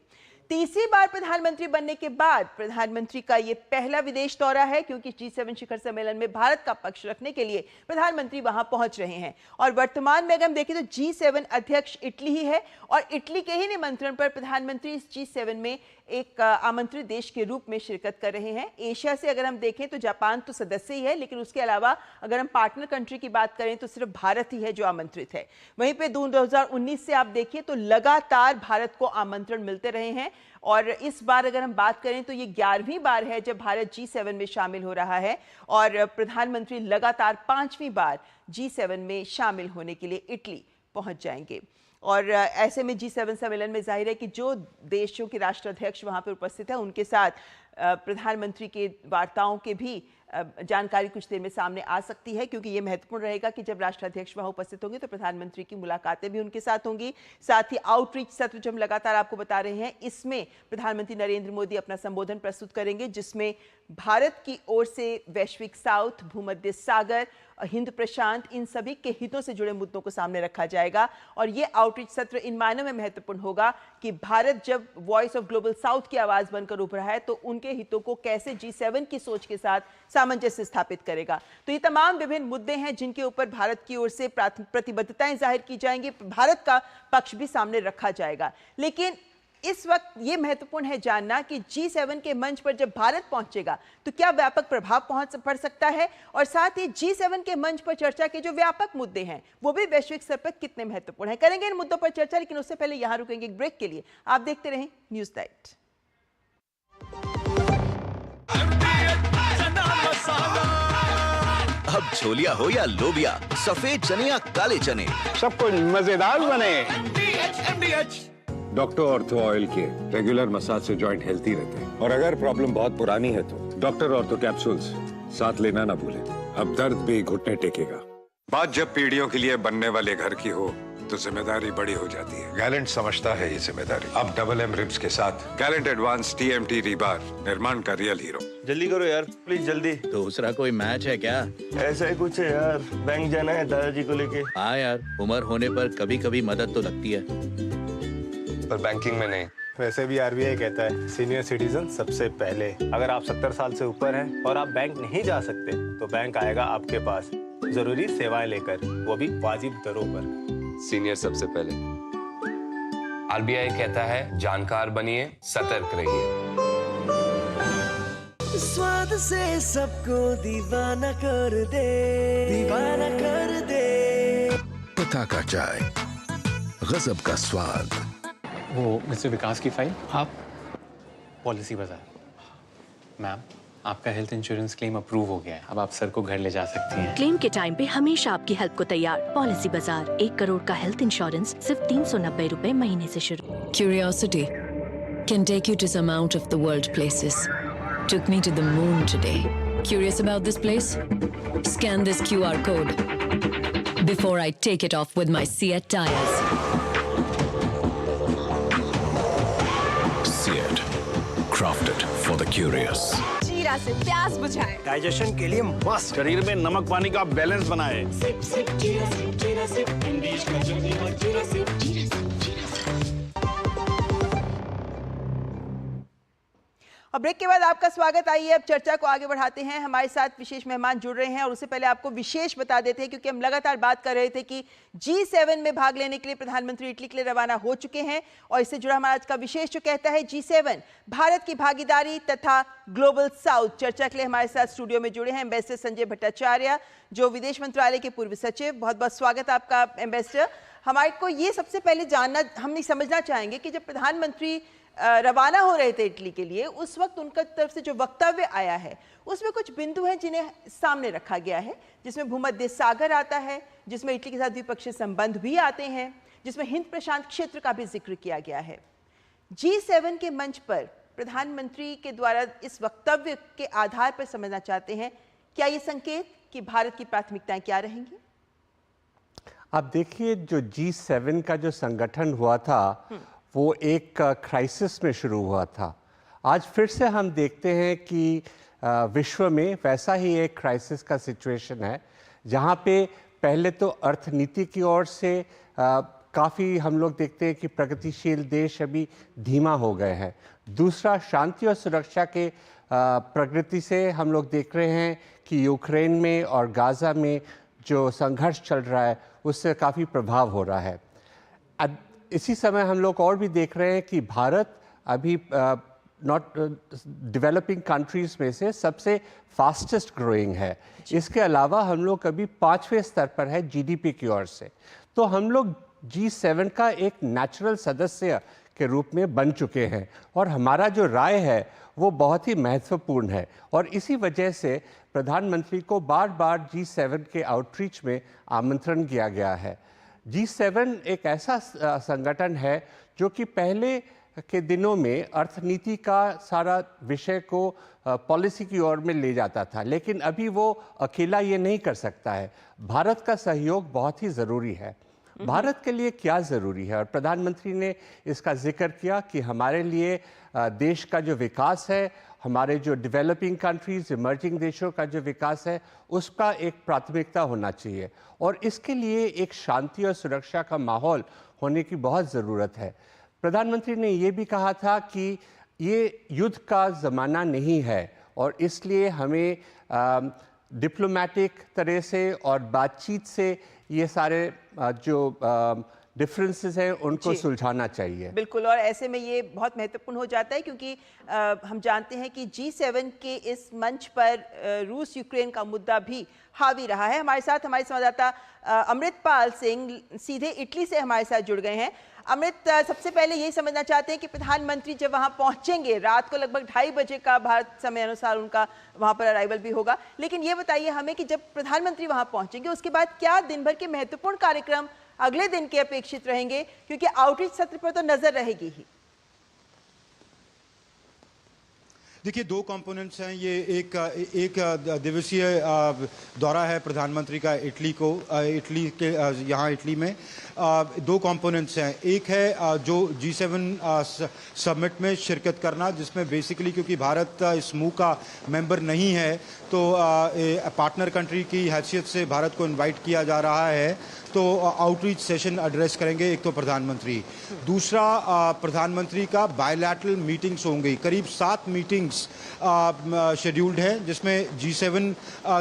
तीसरी बार प्रधानमंत्री बनने के बाद प्रधानमंत्री का ये पहला विदेश दौरा है, क्योंकि G7 शिखर सम्मेलन में भारत का पक्ष रखने के लिए प्रधानमंत्री वहां पहुंच रहे हैं। और वर्तमान में अगर हम देखें तो G7 अध्यक्ष इटली ही है और इटली के ही निमंत्रण पर प्रधानमंत्री इस G7 में एक आमंत्रित देश के रूप में शिरकत कर रहे हैं। एशिया से अगर हम देखें तो जापान तो सदस्य ही है, लेकिन उसके अलावा अगर हम पार्टनर कंट्री की बात करें तो सिर्फ भारत ही है जो आमंत्रित है। वहीं पे 2019 से आप देखिए तो लगातार भारत को आमंत्रण मिलते रहे हैं और इस बार अगर हम बात करें तो ये 11वीं बार है जब भारत G7 में शामिल हो रहा है और प्रधानमंत्री लगातार 5वीं बार G7 में शामिल होने के लिए इटली पहुंच जाएंगे। और ऐसे में G7 सम्मेलन में जाहिर है कि जो देशों के राष्ट्राध्यक्ष वहां पर उपस्थित हैं उनके साथ प्रधानमंत्री के वार्ताओं के भी जानकारी कुछ देर में सामने आ सकती है, क्योंकि ये महत्वपूर्ण रहेगा कि जब राष्ट्राध्यक्ष वहां उपस्थित होंगे तो प्रधानमंत्री की मुलाकातें भी उनके साथ होंगी। साथ ही आउटरीच सत्र जो हम लगातार आपको बता रहे हैं, इसमें प्रधानमंत्री नरेंद्र मोदी अपना संबोधन प्रस्तुत करेंगे, जिसमें भारत की ओर से वैश्विक साउथ, भूमध्य सागर, हिंद प्रशांत, इन सभी के हितों से जुड़े मुद्दों को सामने रखा जाएगा। और ये आउटरीच सत्र इन मायनों में महत्वपूर्ण होगा कि भारत जब वॉइस ऑफ ग्लोबल साउथ की आवाज बनकर उभर रहा है तो उनके हितों को कैसे G7 की सोच के साथ सामंजस्य स्थापित करेगा। तो ये तमाम विभिन्न मुद्दे हैं जिनके ऊपर भारत की ओर से प्रतिबद्धताएं जाहिर की जाएंगी, भारत का पक्ष भी सामने रखा जाएगा। लेकिन इस वक्त ये महत्वपूर्ण है जानना कि G7 के मंच पर जब भारत पहुंचेगा तो क्या व्यापक प्रभाव पड़ सकता है, और साथ ही G7 के मंच पर चर्चा के जो व्यापक मुद्दे हैं वो भी वैश्विक स्तर पर कितने महत्वपूर्ण हैं। करेंगे इन मुद्दों पर चर्चा, लेकिन उससे पहले यहां रुकेंगे एक ब्रेक के लिए। आप देखते रहें न्यूज़ नाइट। अब छोलिया हो या लोबिया, सफेद चने या काले चने, सब कुछ मजेदार बने। डॉक्टर ऑर्थो ऑयल के रेगुलर मसाज से जॉइंट हेल्थी रहते हैं, और अगर प्रॉब्लम बहुत पुरानी है तो डॉक्टर ऑर्थो कैप्सूल्स साथ लेना ना भूलें। अब दर्द भी घुटने टेकेगा। बात जब पीढ़ियों के लिए बनने वाले घर की हो तो जिम्मेदारी बड़ी हो जाती है। गैलेंट समझता है ये जिम्मेदारी। अब डबल M रिब्स के साथ गैलेंट एडवांस TMT रीबार, निर्माण का रियल हीरो। जल्दी करो यार, प्लीज जल्दी। दूसरा कोई मैच है क्या? ऐसा ही कुछ है यार, बैंक जाना है दादाजी को लेके। हाँ यार, उम्र होने पर कभी कभी मदद तो लगती है, पर बैंकिंग में नहीं। वैसे भी RBI कहता है सीनियर सिटीजन सबसे पहले। अगर आप 70 साल से ऊपर हैं और आप बैंक नहीं जा सकते तो बैंक आएगा आपके पास जरूरी सेवाएं लेकर, वो भी वाजिब दरों पर। सीनियर सबसे पहले। RBI कहता है जानकार बनिए, सतर्क रहिए। स्वाद से सबको दीवाना कर दे, दीवाना कर दे। पिता का चाय, गजब का स्वाद। वो मिस्टर विकास की फाइल। आप पॉलिसी बाजार। मैम, आपका हेल्थ इंश्योरेंस क्लेम अप्रूव हो गया है। अब आप सर को घर ले जा सकती हैं। क्लेम के टाइम पे हमेशा आपकी हेल्प को तैयार। पॉलिसी बाजार, 1 करोड़ का हेल्थ इंश्योरेंस सिर्फ 390 रुपए महीने से शुरू। Curiosity can take you to some out of the world places. Took me to the moon today. Curious about this place? Scan this QR code before I take it off with my Seat tires. Seat, crafted for the curious. जीरा से प्यास बुझाए, डाइजेशन के लिए मस्त, शरीर में नमक पानी का बैलेंस बनाए। सिप सिप जीरा सिप इंडीज का जर्नी और जीरा सिप और ब्रेक के बाद आपका स्वागत। आइए अब चर्चा को आगे बढ़ाते हैं। हमारे साथ विशेष मेहमान जुड़ रहे हैं और उससे पहले आपको विशेष बता देते हैं, क्योंकि हम लगातार बात कर रहे थे कि G7 में भाग लेने के लिए प्रधानमंत्री इटली के लिए रवाना हो चुके हैं। और इससे जुड़ा हमारा आज का विशेष जो कहता है G7 भारत की भागीदारी तथा ग्लोबल साउथ। चर्चा के लिए हमारे साथ स्टूडियो में जुड़े हैं एम्बेसडर संजय भट्टाचार्य, जो विदेश मंत्रालय के पूर्व सचिव। बहुत बहुत स्वागत आपका एम्बेसडर। हमारे को ये सबसे पहले जानना, हम समझना चाहेंगे कि जब प्रधानमंत्री रवाना हो रहे थे इटली के लिए, उस वक्त उनका तरफ से जो वक्तव्य आया है उसमें कुछ बिंदु हैं जिन्हें सामने रखा गया है, जिसमें भूमध्य सागर आता है, जिसमें इटली के साथ द्विपक्षीय संबंध भी आते हैं, जिसमें हिंद प्रशांत क्षेत्र का भी जिक्र किया गया है। G7 के मंच पर प्रधानमंत्री के द्वारा इस वक्तव्य के आधार पर समझना चाहते हैं, क्या ये संकेत कि भारत की प्राथमिकताएं क्या रहेंगी? आप देखिए, जो G7 का जो संगठन हुआ था वो एक क्राइसिस में शुरू हुआ था। आज फिर से हम देखते हैं कि विश्व में वैसा ही एक क्राइसिस का सिचुएशन है, जहाँ पे पहले तो अर्थनीति की ओर से काफ़ी हम लोग देखते हैं कि प्रगतिशील देश अभी धीमा हो गए हैं। दूसरा, शांति और सुरक्षा के प्रगति से हम लोग देख रहे हैं कि यूक्रेन में और गाज़ा में जो संघर्ष चल रहा है उससे काफ़ी प्रभाव हो रहा है। इसी समय हम लोग और भी देख रहे हैं कि भारत अभी नॉट डेवलपिंग कंट्रीज़ में से सबसे फास्टेस्ट ग्रोइंग है। इसके अलावा हम लोग अभी 5वें स्तर पर है जीडीपी की ओर से। तो हम लोग G7 का एक नेचुरल सदस्य के रूप में बन चुके हैं और हमारा जो राय है वो बहुत ही महत्वपूर्ण है। और इसी वजह से प्रधानमंत्री को बार बार G7 के आउटरीच में आमंत्रण किया गया है। G7 एक ऐसा संगठन है जो कि पहले के दिनों में अर्थनीति का सारा विषय को पॉलिसी की ओर में ले जाता था, लेकिन अभी वो अकेला ये नहीं कर सकता है। भारत का सहयोग बहुत ही ज़रूरी है। भारत के लिए क्या ज़रूरी है, और प्रधानमंत्री ने इसका जिक्र किया कि हमारे लिए देश का जो विकास है, हमारे जो डेवलपिंग कंट्रीज़, इमर्जिंग देशों का जो विकास है, उसका एक प्राथमिकता होना चाहिए और इसके लिए एक शांति और सुरक्षा का माहौल होने की बहुत ज़रूरत है। प्रधानमंत्री ने ये भी कहा था कि ये युद्ध का ज़माना नहीं है और इसलिए हमें डिप्लोमेटिक तरह से और बातचीत से ये सारे जो डिफरेंसेस हैं उनको सुलझाना चाहिए। बिल्कुल, और ऐसे में ये बहुत महत्वपूर्ण हो जाता है क्योंकि हम जानते हैं कि G7 के इस मंच पर रूस यूक्रेन का मुद्दा भी हावी रहा है। हमारे साथ हमारे संवाददाता अमृतपाल सिंह सीधे इटली से हमारे साथ जुड़ गए हैं। अमृत, सबसे पहले यही समझना चाहते हैं कि प्रधानमंत्री जब वहाँ पहुँचेंगे, रात को लगभग 2:30 बजे का भारत समय अनुसार उनका वहाँ पर अराइवल भी होगा, लेकिन ये बताइए हमें कि जब प्रधानमंत्री वहाँ पहुँचेंगे उसके बाद क्या दिन भर के महत्वपूर्ण कार्यक्रम अगले दिन के अपेक्षित रहेंगे, क्योंकि आउटरीच सत्र पर तो नजर रहेगी ही। देखिए, 2 कंपोनेंट्स हैं। ये एक दिवसीय दौरा है प्रधानमंत्री का इटली के यहाँ इटली में। 2 कंपोनेंट्स हैं। एक है जो G7 समिट में शिरकत करना, जिसमें बेसिकली क्योंकि भारत स्मूह का मेंबर नहीं है तो पार्टनर कंट्री की हैसियत से भारत को इनवाइट किया जा रहा है, तो आउटरीच सेशन एड्रेस करेंगे एक तो प्रधानमंत्री। दूसरा, प्रधानमंत्री का बायलैटरल मीटिंग्स होंगी। करीब 7 मीटिंग्स शेड्यूल्ड हैं, जिसमें G7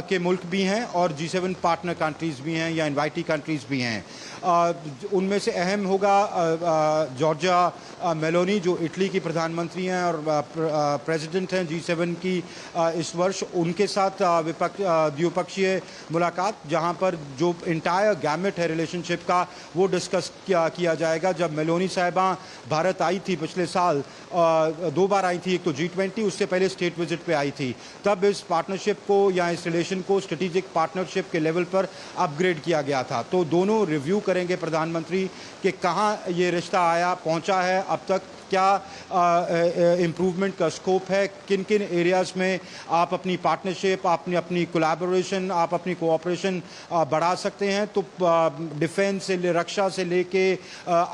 के मुल्क भी हैं और G7 पार्टनर कंट्रीज़ भी हैं या इनवाइटी कंट्रीज़ भी हैं। उनमें से अहम होगा जॉर्जिया मेलोनी, जो इटली की प्रधानमंत्री हैं और प्रेसिडेंट हैं G7 की इस वर्ष। उनके साथ द्विपक्षीय मुलाकात, जहां पर जो इंटायर गैमेट है रिलेशनशिप का वो डिस्कस किया जाएगा। जब मेलोनी साहिबा भारत आई थी पिछले साल, 2 बार आई थी, एक तो G20, उससे पहले स्टेट विजिट पे आई थी, तब इस पार्टनरशिप को या इस रिलेशन को स्ट्रेटेजिक पार्टनरशिप के लेवल पर अपग्रेड किया गया था। तो दोनों रिव्यू करेंगे प्रधानमंत्री कि कहाँ ये रिश्ता पहुंचा है अब तक, क्या इम्प्रूवमेंट का स्कोप है, किन किन एरियाज़ में आप अपनी पार्टनरशिप, अपनी कोलैबोरेशन, आप अपनी कोऑपरेशन बढ़ा सकते हैं। तो डिफेंस से रक्षा से लेके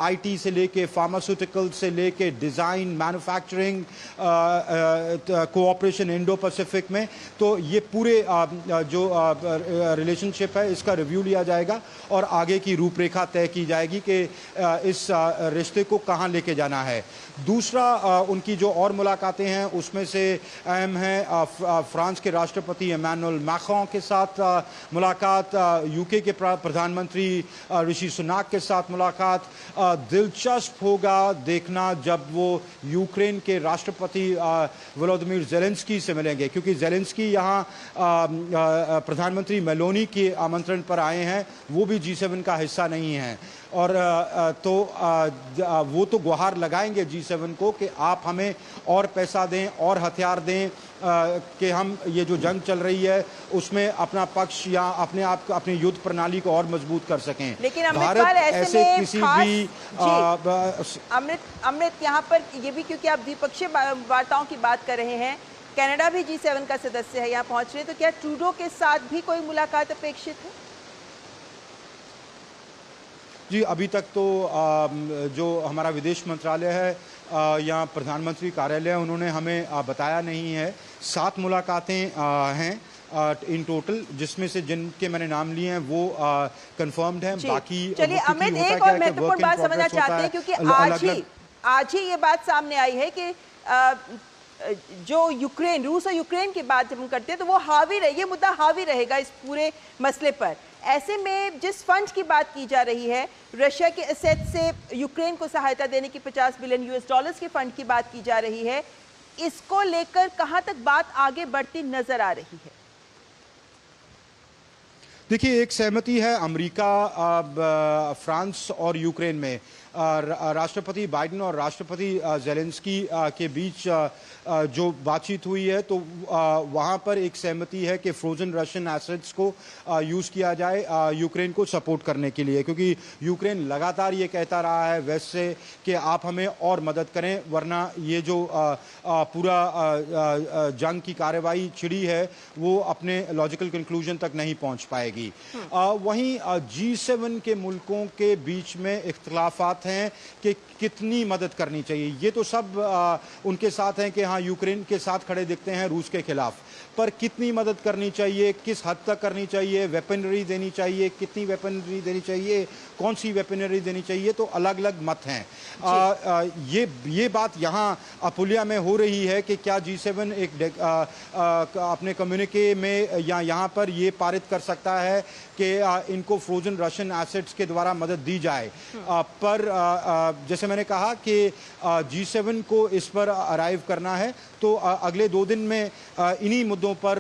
IT से लेके फार्मास्यूटिकल से लेके design, manufacturing, cooperation Indo Pacific में, तो ये पूरे जो रिलेशनशिप है इसका रिव्यू लिया जाएगा और आगे की रूपरेखा तय की जाएगी कि इस रिश्ते को कहाँ लेके जाना है। दूसरा, उनकी जो और मुलाकातें हैं उसमें से अहम है फ्रांस के राष्ट्रपति इमैनुअल मैक्रों के साथ मुलाकात, UK के प्रधानमंत्री ऋषि सुनाक के साथ मुलाकात। दिलचस्प होगा देखना जब वो यूक्रेन के राष्ट्रपति वोलोदिमीर ज़ेलेंस्की से मिलेंगे, क्योंकि ज़ेलेंस्की यहाँ प्रधानमंत्री मेलोनी के आमंत्रण पर आए हैं, वो भी G7 का हिस्सा नहीं है। और तो वो तो गुहार लगाएंगे G7 को कि आप हमें और पैसा दें और हथियार दें कि हम ये जो जंग चल रही है उसमें अपना पक्ष या अपनी युद्ध प्रणाली को और मजबूत कर सकें। लेकिन भारत ऐसे किसी भी अमृत यहाँ पर ये भी, क्योंकि आप द्विपक्षीय वार्ताओं की बात कर रहे हैं, कनाडा भी G7 का सदस्य है, यहाँ पहुँच रहे हैं, तो क्या ट्रूडो के साथ भी कोई मुलाकात अपेक्षित है? जी, अभी तक तो जो हमारा विदेश मंत्रालय है या प्रधानमंत्री कार्यालय, उन्होंने हमें बताया नहीं है। 7 मुलाकातें हैं इन टोटल, जिसमें से जिनके मैंने नाम लिए हैं वो कंफर्म्ड हैं। बाकी चलिए अमित, एक और महत्वपूर्ण बात समझना चाहते हैं, क्योंकि आज ही ये बात सामने आई है कि जो यूक्रेन, रूस और यूक्रेन की बात जब हम करते हैं तो वो हावी रहे, ये मुद्दा हावी रहेगा इस पूरे मसले पर। ऐसे में जिस फंड की बात की जा रही है, रशिया के एसेट से यूक्रेन को सहायता देने की $50 बिलियन के फंड की बात की जा रही है, इसको लेकर कहां तक बात आगे बढ़ती नजर आ रही है? देखिए, एक सहमति है अमेरिका, फ्रांस और यूक्रेन में। राष्ट्रपति बाइडेन और राष्ट्रपति ज़ेलेंस्की के बीच जो बातचीत हुई है तो वहाँ पर एक सहमति है कि फ्रोजन रशियन एसेट्स को यूज़ किया जाए यूक्रेन को सपोर्ट करने के लिए, क्योंकि यूक्रेन लगातार ये कहता रहा है वेस्ट से कि आप हमें और मदद करें, वरना ये जो पूरा जंग की कार्रवाई छिड़ी है वो अपने लॉजिकल कंक्लूजन तक नहीं पहुँच पाएगी। वहीं G7 के मुल्कों के बीच में इख्तिलाफात हैं कि कितनी मदद करनी चाहिए। ये तो सब उनके साथ हैं कि हाँ, यूक्रेन के साथ खड़े दिखते हैं रूस के खिलाफ, पर कितनी मदद करनी चाहिए, किस हद तक करनी चाहिए, वेपनरी देनी चाहिए, कितनी वेपनरी देनी चाहिए, कौन सी वेपनरी देनी चाहिए, तो अलग अलग मत हैं। ये बात यहाँ अपुलिया में हो रही है कि क्या G7 एक अपने कम्युनिके में या यहाँ पर ये पारित कर सकता है कि इनको फ्रोजन रशियन एसेट्स के द्वारा मदद दी जाए। पर जैसे मैंने कहा कि G7 को इस पर अराइव करना है, तो अगले 2 दिन में इन्हीं मुद्दों पर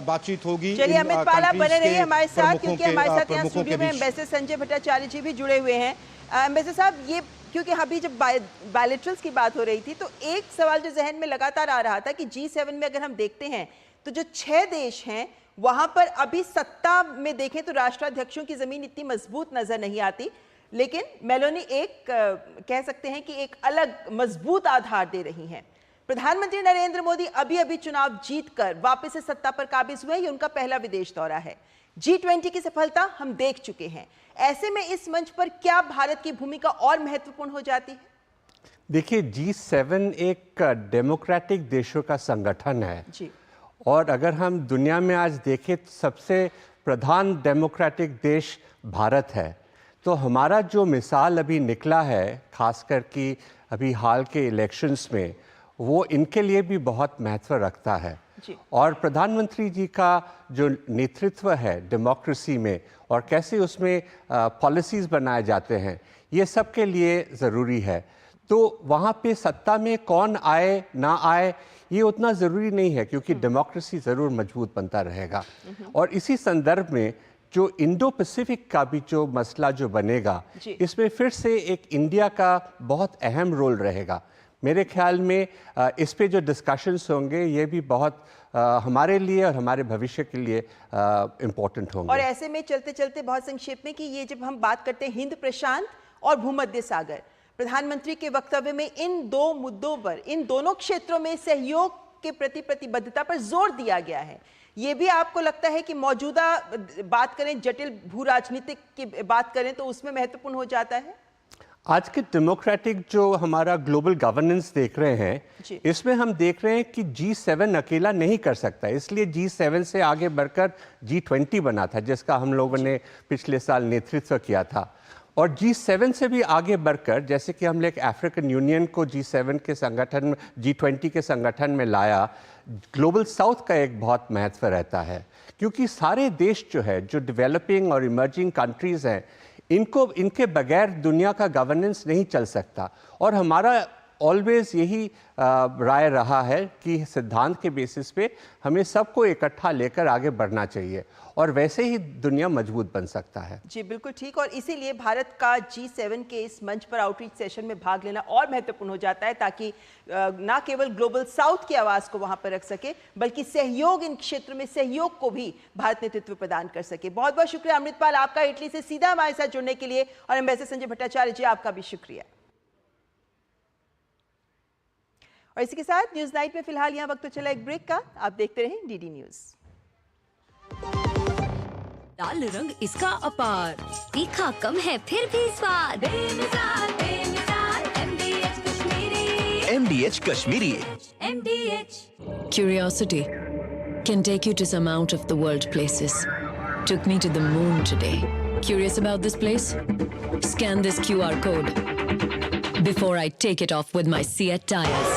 बातचीत होगी। चलिए अमित पाला बने रहिए हमारे साथ, क्योंकि हमारे साथ यहाँ स्टूडियो में एम्बेसडर संजय भट्टाचार्य जी भी जुड़े हुए हैं। एम्बेसडर साहब, ये क्योंकि अभी जब बायलैटरल्स की बात हो रही थी तो एक सवाल जो जहन में लगातार आ रहा था कि G7 में अगर हम देखते हैं तो जो 6 देश हैं वहां पर अभी सत्ता में देखें तो राष्ट्राध्यक्षों की जमीन इतनी मजबूत नजर नहीं आती, लेकिन मेलोनी एक कह सकते हैं कि एक अलग मजबूत आधार दे रही हैं। प्रधानमंत्री नरेंद्र मोदी अभी चुनाव जीतकर वापस से सत्ता पर काबिज हुए, ये उनका पहला विदेश दौरा है। G20 की सफलता हम देख चुके हैं। ऐसे में इस मंच पर क्या भारत की भूमिका और महत्वपूर्ण हो जाती है? देखिए, G7 एक डेमोक्रेटिक देशों का संगठन है जी। और अगर हम दुनिया में आज देखें तो सबसे प्रधान डेमोक्रेटिक देश भारत है। तो हमारा जो मिसाल अभी निकला है, खासकर कि अभी हाल के इलेक्शंस में, वो इनके लिए भी बहुत महत्व रखता है। और प्रधानमंत्री जी का जो नेतृत्व है डेमोक्रेसी में और कैसे उसमें पॉलिसीज़ बनाए जाते हैं, ये सब के लिए ज़रूरी है। तो वहाँ पे सत्ता में कौन आए ना आए ये उतना ज़रूरी नहीं है, क्योंकि डेमोक्रेसी ज़रूर मजबूत बनता रहेगा। और इसी संदर्भ में जो इंडो पैसिफिक का भी जो मसला जो बनेगा, इसमें फिर से एक इंडिया का बहुत अहम रोल रहेगा। मेरे ख्याल में इस पे जो डिस्कशंस होंगे ये भी बहुत हमारे लिए और हमारे भविष्य के लिए इम्पोर्टेंट होंगे। और ऐसे में चलते चलते बहुत संक्षेप में कि ये जब हम बात करते हैं हिंद प्रशांत और भूमध्य सागर, प्रधानमंत्री के वक्तव्य में इन दो मुद्दों पर, इन दोनों क्षेत्रों में सहयोग के प्रति प्रतिबद्धता पर जोर दिया गया है। ये भी आपको लगता है कि मौजूदा बात करें, जटिल भू राजनीतिक की बात करें तो उसमें महत्वपूर्ण हो जाता है? आज के डेमोक्रेटिक जो हमारा ग्लोबल गवर्नेंस देख रहे हैं, इसमें हम देख रहे हैं कि G7 अकेला नहीं कर सकता, इसलिए G7 से आगे बढ़कर G20 बना था, जिसका हम लोगों ने पिछले साल नेतृत्व किया था। और G7 से भी आगे बढ़कर, जैसे कि हमने एक अफ्रीकन यूनियन को G7 के संगठन, G20 के संगठन में लाया, ग्लोबल साउथ का एक बहुत महत्व रहता है, क्योंकि सारे देश जो है, जो डेवलपिंग और इमर्जिंग कंट्रीज़ हैं, इनके बगैर दुनिया का गवर्नेंस नहीं चल सकता। और हमारा ऑलवेज यही राय रहा है कि सिद्धांत के बेसिस पे हमें सबको इकट्ठा लेकर आगे बढ़ना चाहिए, और वैसे ही दुनिया मजबूत बन सकता है। जी बिल्कुल ठीक, और इसीलिए भारत का G7 के इस मंच पर आउटरीच सेशन में भाग लेना और महत्वपूर्ण हो जाता है, ताकि ना केवल ग्लोबल साउथ की आवाज़ को वहाँ पर रख सके, बल्कि सहयोग, इन क्षेत्र में सहयोग को भी भारत नेतृत्व प्रदान कर सके। बहुत बहुत शुक्रिया अमृतपाल आपका इटली से सीधा हमारे साथ जुड़ने के लिए, और एम्बेसडर संजय भट्टाचार्य जी आपका भी शुक्रिया। और इसी के साथ न्यूज नाइट में फिलहाल यहाँ वक्त तो चला एक ब्रेक का। आप देखते रहें DD न्यूज। लाल रंग इसका अपार, तीखा कम है फिर भी स्वाद। MDH Kashmiri. Curiosity can take you to some out of the world places. Took me to the moon today. Curious about this place? Scan this QR code before I take it off with my Seat tires.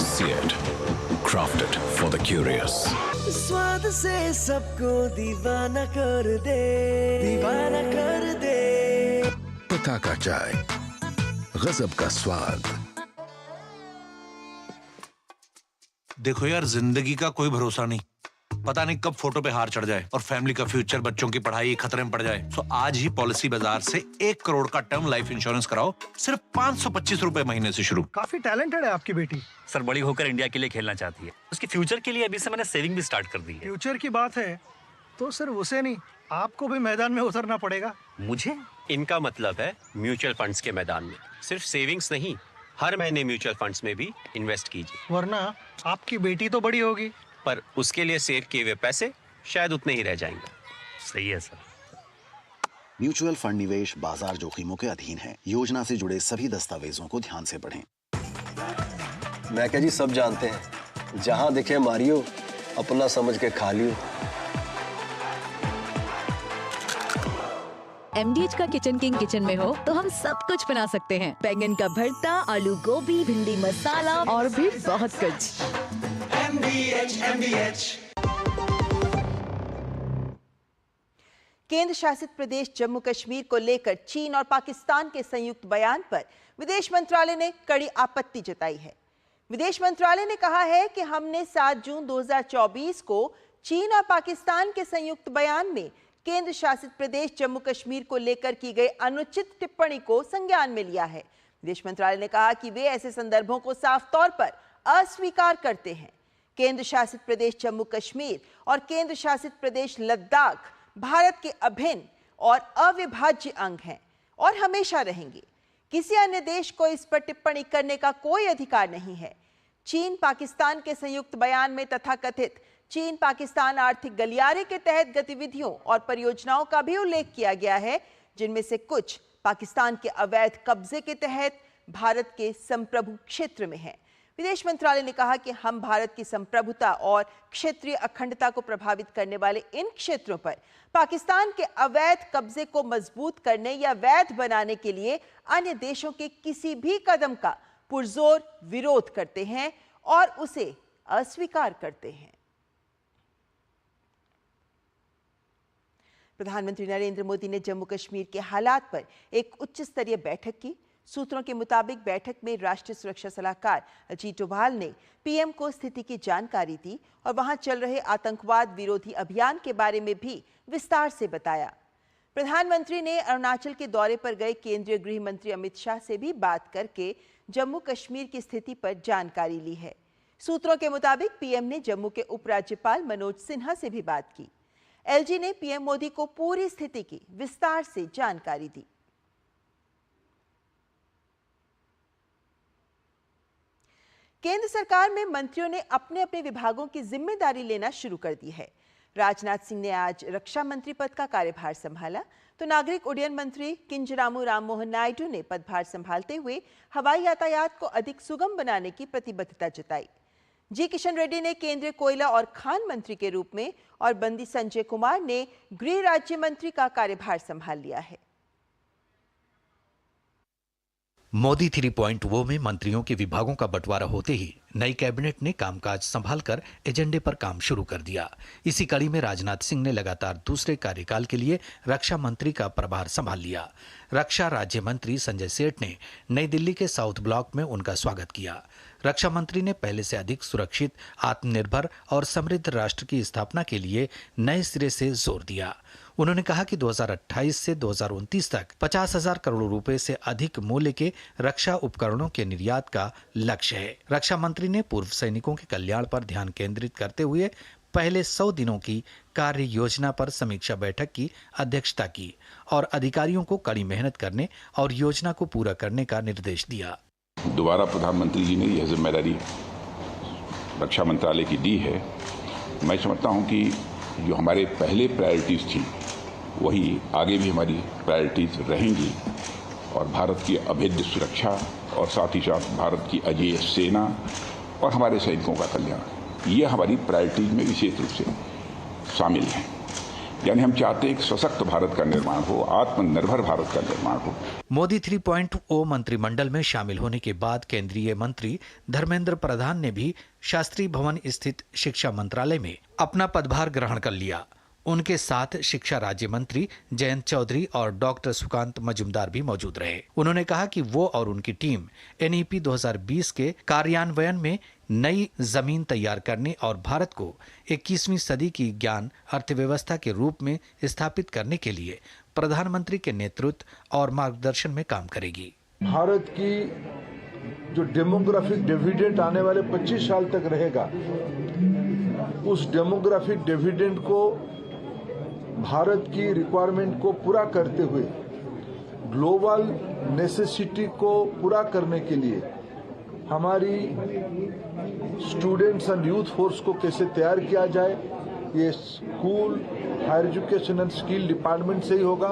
Seat, crafted for the curious. स्वाद से सबको दीवाना कर दे, दीवाना कर दे। पता का चाय, गजब का स्वाद। देखो यार, जिंदगी का कोई भरोसा नहीं, पता नहीं कब फोटो पे हार चढ़ जाए और फैमिली का फ्यूचर, बच्चों की पढ़ाई खतरे में पड़ जाए। तो आज ही पॉलिसी बाजार से 1 करोड़ का टर्म लाइफ इंश्योरेंस कराओ, सिर्फ 525 रुपए महीने से शुरू। काफी टैलेंटेड है आपकी बेटी। सर, बड़ी होकर इंडिया के लिए खेलना चाहती है, उसके फ्यूचर के लिए अभी से मैंने सेविंग भी स्टार्ट कर दी है। फ्यूचर की बात है तो सिर्फ उसे नहीं, आपको भी मैदान में उतरना पड़ेगा। मुझे? इनका मतलब है म्यूचुअल फंड्स के मैदान में। सिर्फ सेविंग्स नहीं, हर महीने म्यूचुअल फंड्स में भी इन्वेस्ट कीजिए, वरना आपकी बेटी तो बड़ी होगी, पर उसके लिए सेव किए हुए पैसे शायद उतने ही रह जाएंगे। सही है सर। म्यूचुअल फंड निवेश बाजार जोखिमों के अधीन है। योजना से जुड़े सभी दस्तावेजों को ध्यान से पढ़ें। मैं क्या जी, सब जानते हैं, जहां दिखे मारियो, अपना समझ के खा लियो। MDH का किचन किंग किचन में हो तो हम सब कुछ बना सकते हैं। बैंगन का भरता, आलू गोभी, भिंडी मसाला और भी बहुत कुछ। MDH। केंद्र शासित प्रदेश जम्मू कश्मीर को लेकर चीन और पाकिस्तान के संयुक्त बयान पर विदेश मंत्रालय ने कड़ी आपत्ति जताई है। विदेश मंत्रालय ने कहा है कि हमने 7 जून 2024 को चीन और पाकिस्तान के संयुक्त बयान में केंद्र शासित प्रदेश जम्मू कश्मीर को लेकर की गई अनुचित टिप्पणी को संज्ञान में लिया है। विदेश मंत्रालय ने कहा कि वे ऐसे संदर्भों को साफ तौर पर अस्वीकार करते हैं। केंद्र शासित प्रदेश जम्मू कश्मीर और केंद्र शासित प्रदेश लद्दाख भारत के अभिन्न और अविभाज्य अंग हैं और हमेशा रहेंगे। किसी अन्य देश को इस पर टिप्पणी करने का कोई अधिकार नहीं है। चीन पाकिस्तान के संयुक्त बयान में तथाकथित चीन पाकिस्तान आर्थिक गलियारे के तहत गतिविधियों और परियोजनाओं का भी उल्लेख किया गया है, जिनमें से कुछ पाकिस्तान के अवैध कब्जे के तहत भारत के संप्रभु क्षेत्र में है। विदेश मंत्रालय ने कहा कि हम भारत की संप्रभुता और क्षेत्रीय अखंडता को प्रभावित करने वाले इन क्षेत्रों पर पाकिस्तान के अवैध कब्जे को मजबूत करने या वैध बनाने के लिए अन्य देशों के किसी भी कदम का पुरजोर विरोध करते हैं और उसे अस्वीकार करते हैं। प्रधानमंत्री नरेंद्र मोदी ने जम्मू कश्मीर के हालात पर एक उच्च स्तरीय बैठक की। सूत्रों के मुताबिक बैठक में राष्ट्रीय सुरक्षा सलाहकार अजीत डोभाल ने पीएम को स्थिति की जानकारी दी और वहां चल रहे आतंकवाद विरोधी अभियान के बारे में भी विस्तार से बताया। प्रधानमंत्री ने अरुणाचल के दौरे पर गए केंद्रीय गृह मंत्री अमित शाह से भी बात करके जम्मू कश्मीर की स्थिति पर जानकारी ली है। सूत्रों के मुताबिक पीएम ने जम्मू के उपराज्यपाल मनोज सिन्हा से भी बात की। एलजी ने पीएम मोदी को पूरी स्थिति की विस्तार से जानकारी दी। केंद्र सरकार में मंत्रियों ने अपने अपने विभागों की जिम्मेदारी लेना शुरू कर दी है। राजनाथ सिंह ने आज रक्षा मंत्री पद का कार्यभार संभाला, तो नागरिक उड्डयन मंत्री किंजरामू राममोहन नायडू ने पदभार संभालते हुए हवाई यातायात को अधिक सुगम बनाने की प्रतिबद्धता जताई। जी किशन रेड्डी ने केंद्रीय कोयला और खान मंत्री के रूप में और बंदी संजय कुमार ने गृह राज्य मंत्री का कार्यभार संभाल लिया है। मोदी 3.0 में मंत्रियों के विभागों का बंटवारा होते ही नई कैबिनेट ने कामकाज संभालकर एजेंडे पर काम शुरू कर दिया। इसी कड़ी में राजनाथ सिंह ने लगातार दूसरे कार्यकाल के लिए रक्षा मंत्री का प्रभार संभाल लिया। रक्षा राज्य मंत्री संजय सेठ ने नई दिल्ली के साउथ ब्लॉक में उनका स्वागत किया। रक्षा मंत्री ने पहले से अधिक सुरक्षित, आत्मनिर्भर और समृद्ध राष्ट्र की स्थापना के लिए नए सिरे से जोर दिया। उन्होंने कहा कि 2028 से 2029 तक 50,000 करोड़ रुपए से अधिक मूल्य के रक्षा उपकरणों के निर्यात का लक्ष्य है। रक्षा मंत्री ने पूर्व सैनिकों के कल्याण पर ध्यान केंद्रित करते हुए पहले 100 दिनों की कार्य योजना पर समीक्षा बैठक की अध्यक्षता की और अधिकारियों को कड़ी मेहनत करने और योजना को पूरा करने का निर्देश दिया। दोबारा प्रधानमंत्री जी ने यह जिम्मेदारी रक्षा मंत्रालय की दी है। मैं समझता हूं कि जो हमारे पहले प्रायोरिटीज थी वही आगे भी हमारी प्रायोरिटीज रहेंगी और भारत की अभेद्य सुरक्षा और साथ ही साथ भारत की अजेय सेना और हमारे सैनिकों का कल्याण, ये हमारी प्रायोरिटीज में विशेष रूप से शामिल है। यानी हम चाहते हैं एक सशक्त भारत का निर्माण हो, आत्मनिर्भर भारत का निर्माण हो। मोदी 3.0 मंत्रिमंडल में शामिल होने के बाद केंद्रीय मंत्री धर्मेंद्र प्रधान ने भी शास्त्री भवन स्थित शिक्षा मंत्रालय में अपना पदभार ग्रहण कर लिया। उनके साथ शिक्षा राज्य मंत्री जयंत चौधरी और डॉक्टर सुकांत मजूमदार भी मौजूद रहे। उन्होंने कहा कि वो और उनकी टीम NEP 2020 के कार्यान्वयन में नई जमीन तैयार करने और भारत को 21वीं सदी की ज्ञान अर्थव्यवस्था के रूप में स्थापित करने के लिए प्रधानमंत्री के नेतृत्व और मार्गदर्शन में काम करेगी। भारत की जो डेमोग्राफिक डिविडेंड आने वाले 25 साल तक रहेगा, उस डेमोग्राफिक डिविडेंड को भारत की रिक्वायरमेंट को पूरा करते हुए ग्लोबल नेसेसिटी को पूरा करने के लिए हमारी स्टूडेंट्स एंड यूथ फोर्स को कैसे तैयार किया जाए, ये school, higher education and skill department से ही होगा।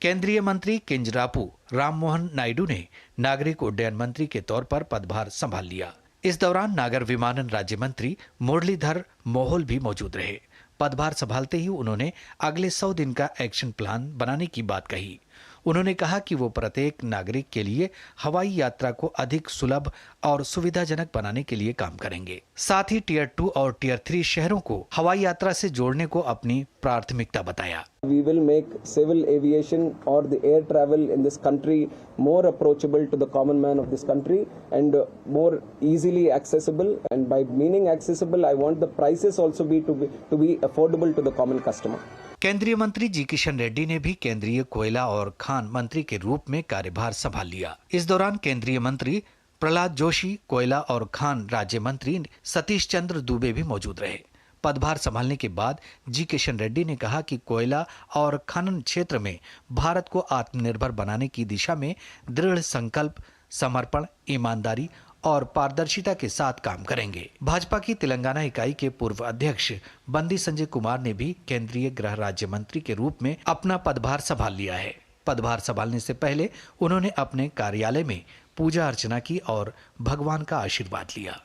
केंद्रीय मंत्री किंजरापू राममोहन नायडू ने नागरिक उड्डयन मंत्री के तौर पर पदभार संभाल लिया। इस दौरान नागर विमानन राज्य मंत्री मुरलीधर मोहोल भी मौजूद रहे। पदभार संभालते ही उन्होंने अगले 100 दिन का एक्शन प्लान बनाने की बात कही। उन्होंने कहा कि वो प्रत्येक नागरिक के लिए हवाई यात्रा को अधिक सुलभ और सुविधाजनक बनाने के लिए काम करेंगे। साथ ही टियर 2 और टियर 3 शहरों को हवाई यात्रा से जोड़ने को अपनी प्राथमिकता बताया। We will make civil aviation or the air travel in this country more approachable to the common man of this country and more easily accessible. And by meaning accessible, I want the prices also to be affordable to the common customer. केंद्रीय मंत्री जी किशन रेड्डी ने भी केंद्रीय कोयला और खान मंत्री के रूप में कार्यभार संभाल लिया। इस दौरान केंद्रीय मंत्री प्रहलाद जोशी, कोयला और खान राज्य मंत्री सतीश चंद्र दुबे भी मौजूद रहे। पदभार संभालने के बाद जी किशन रेड्डी ने कहा कि कोयला और खनन क्षेत्र में भारत को आत्मनिर्भर बनाने की दिशा में दृढ़ संकल्प, समर्पण, ईमानदारी और पारदर्शिता के साथ काम करेंगे। भाजपा की तेलंगाना इकाई के पूर्व अध्यक्ष बंदी संजय कुमार ने भी केंद्रीय गृह राज्य मंत्री के रूप में अपना पदभार संभाल लिया है। पदभार संभालने से पहले उन्होंने अपने कार्यालय में पूजा अर्चना की और भगवान का आशीर्वाद लिया।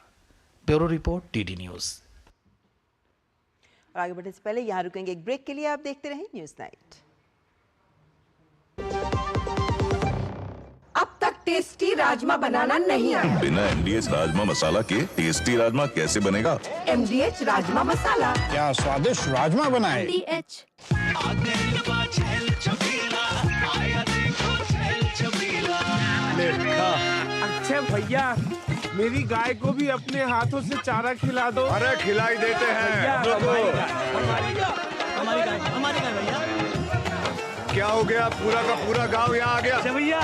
Bureau report, DD news. आगे बढ़ने से पहले यहाँ रुकेंगे एक ब्रेक के लिए। आप देखते रहें न्यूज़ नाइट। अब तक टेस्टी राजमा बनाना नहीं आया। बिना MDH राजमा मसाला के टेस्टी राजमा कैसे बनेगा? MDH राजमा मसाला। क्या स्वादिष्ट राजमा बनाए। MDH। अच्छा भैया, मेरी गाय को भी अपने हाथों से चारा खिला दो। अरे खिलाई देते हैं। हमारी गाय भैया। क्या हो गया, पूरा का पूरा गांव यहाँ आ गया। अच्छा भैया,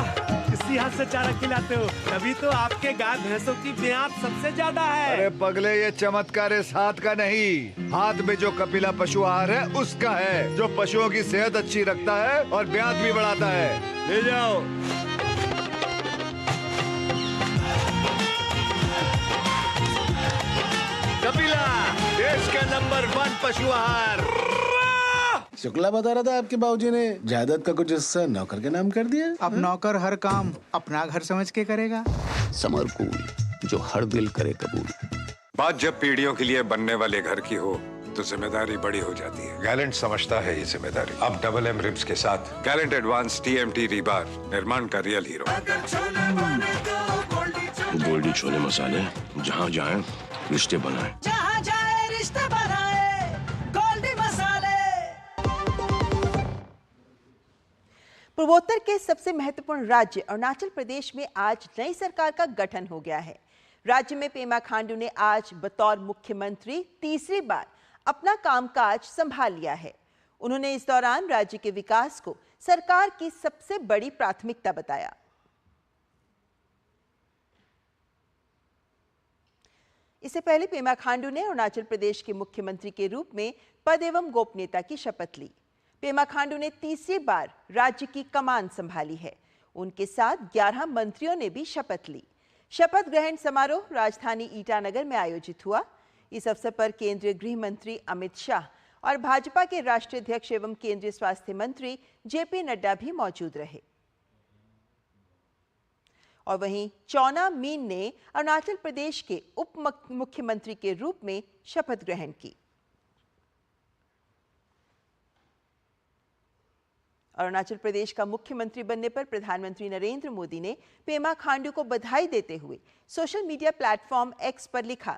इसी हाथ से चारा खिलाते हो, तभी तो आपके गाय भैंसों की ब्यात सबसे ज्यादा है। अरे पगले, ये चमत्कार इस हाथ का नहीं, हाथ में जो कपिला पशु आहार है उसका है, जो पशुओं की सेहत अच्छी रखता है और ब्यात भी बढ़ाता है। ले जाओ। कपिला, देश का नंबर 1 पशु आहार। शुक्ला बता रहा था आपके बाबूजी ने जायदाद का कुछ हिस्सा नौकर के नाम कर दिया। अब नौकर हर काम अपना घर समझ के करेगा। समरकूल, जो हर दिल करे कबूल। बात जब पीढ़ियों के लिए बनने वाले घर की हो तो जिम्मेदारी बड़ी हो जाती है। गैलेंट समझता है ये जिम्मेदारी। अब डबल M रिब्स के साथ गैलेंट एडवांस TMT रीबार, निर्माण का रियल हीरो। गोल्डी छोले मसाले, जहाँ जाए रिश्ते बनाए। जहाँ जाए रिश्ते बनाए, गोल्डी मसाले। पूर्वोत्तर के सबसे महत्वपूर्ण राज्य अरुणाचल प्रदेश में आज नई सरकार का गठन हो गया है। राज्य में पेमा खांडू ने आज बतौर मुख्यमंत्री तीसरी बार अपना कामकाज संभाल लिया है। उन्होंने इस दौरान राज्य के विकास को सरकार की सबसे बड़ी प्राथमिकता बताया। इससे पहले पेमा खांडू ने अरुणाचल प्रदेश के मुख्यमंत्री के रूप में पद एवं गोपनीयता की शपथ ली। पेमा खांडू ने तीसरी बार राज्य की कमान संभाली है। उनके साथ 11 मंत्रियों ने भी शपथ ली। शपथ ग्रहण समारोह राजधानी ईटानगर में आयोजित हुआ। इस अवसर पर केंद्रीय गृह मंत्री अमित शाह और भाजपा के राष्ट्रीय अध्यक्ष एवं केंद्रीय स्वास्थ्य मंत्री JP नड्डा भी मौजूद रहे। और वहीं चौना मीन ने अरुणाचल प्रदेश के उप मुख्यमंत्री के रूप में शपथ ग्रहण की। अरुणाचल प्रदेश का मुख्यमंत्री बनने पर प्रधानमंत्री नरेंद्र मोदी ने पेमा खांडू को बधाई देते हुए सोशल मीडिया प्लेटफॉर्म X पर लिखा,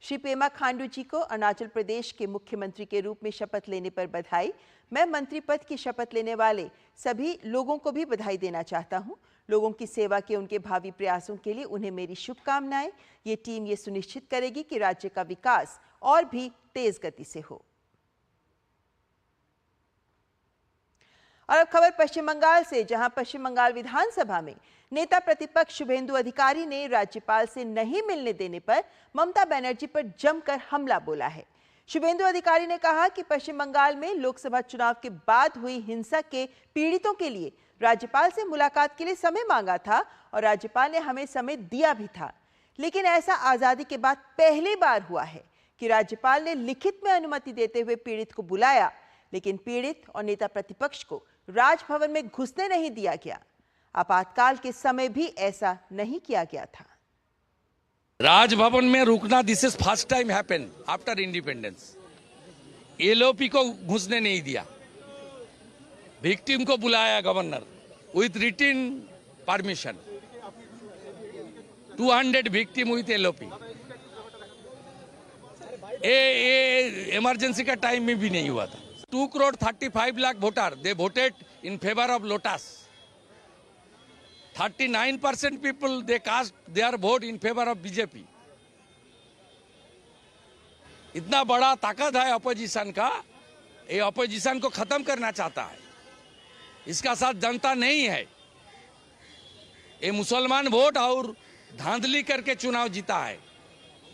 श्री पेमा खांडू जी को अरुणाचल प्रदेश के मुख्यमंत्री के रूप में शपथ लेने पर बधाई। मैं मंत्री पद की शपथ लेने वाले सभी लोगों को भी बधाई देना चाहता हूं। लोगों की सेवा के उनके भावी प्रयासों के लिए उन्हें मेरी शुभकामनाएं। ये टीम ये सुनिश्चित करेगी कि राज्य का विकास और भी तेज गति से हो। और अब खबर पश्चिम बंगाल से, जहां पश्चिम बंगाल विधानसभा में नेता प्रतिपक्ष शुभेंदु अधिकारी ने राज्यपाल से नहीं मिलने देने पर ममता बनर्जी पर जमकर हमला बोला है। शुभेंदु अधिकारी ने कहा कि पश्चिम बंगाल में लोकसभा चुनाव के बाद हुई हिंसा के पीड़ितों के लिए राज्यपाल से मुलाकात के लिए समय मांगा था और राज्यपाल ने हमें समय दिया भी था, लेकिन ऐसा आजादी के बाद पहली बार हुआ है कि राज्यपाल ने लिखित में अनुमति देते हुए पीड़ित को बुलाया, लेकिन पीड़ित और नेता प्रतिपक्ष को राजभवन में घुसने नहीं दिया गया। आपातकाल के समय भी ऐसा नहीं किया गया था। राजभवन में रुकना, this is first time happen after independence. LOP को घुसने नहीं दिया, विक्टिम को बुलाया governor with written permission. 200 victim with LOP। Emergency का टाइम में भी नहीं हुआ था। 2,35,00,000 voter they voted in favor of Lotus. 39% people they cast their vote in favor of BJP. इतना बड़ा ताकत है अपोजिशन का, ये अपोजिशन को खत्म करना चाहता है। इसका साथ जनता नहीं है। ये मुसलमान वोट और धांधली करके चुनाव जीता है।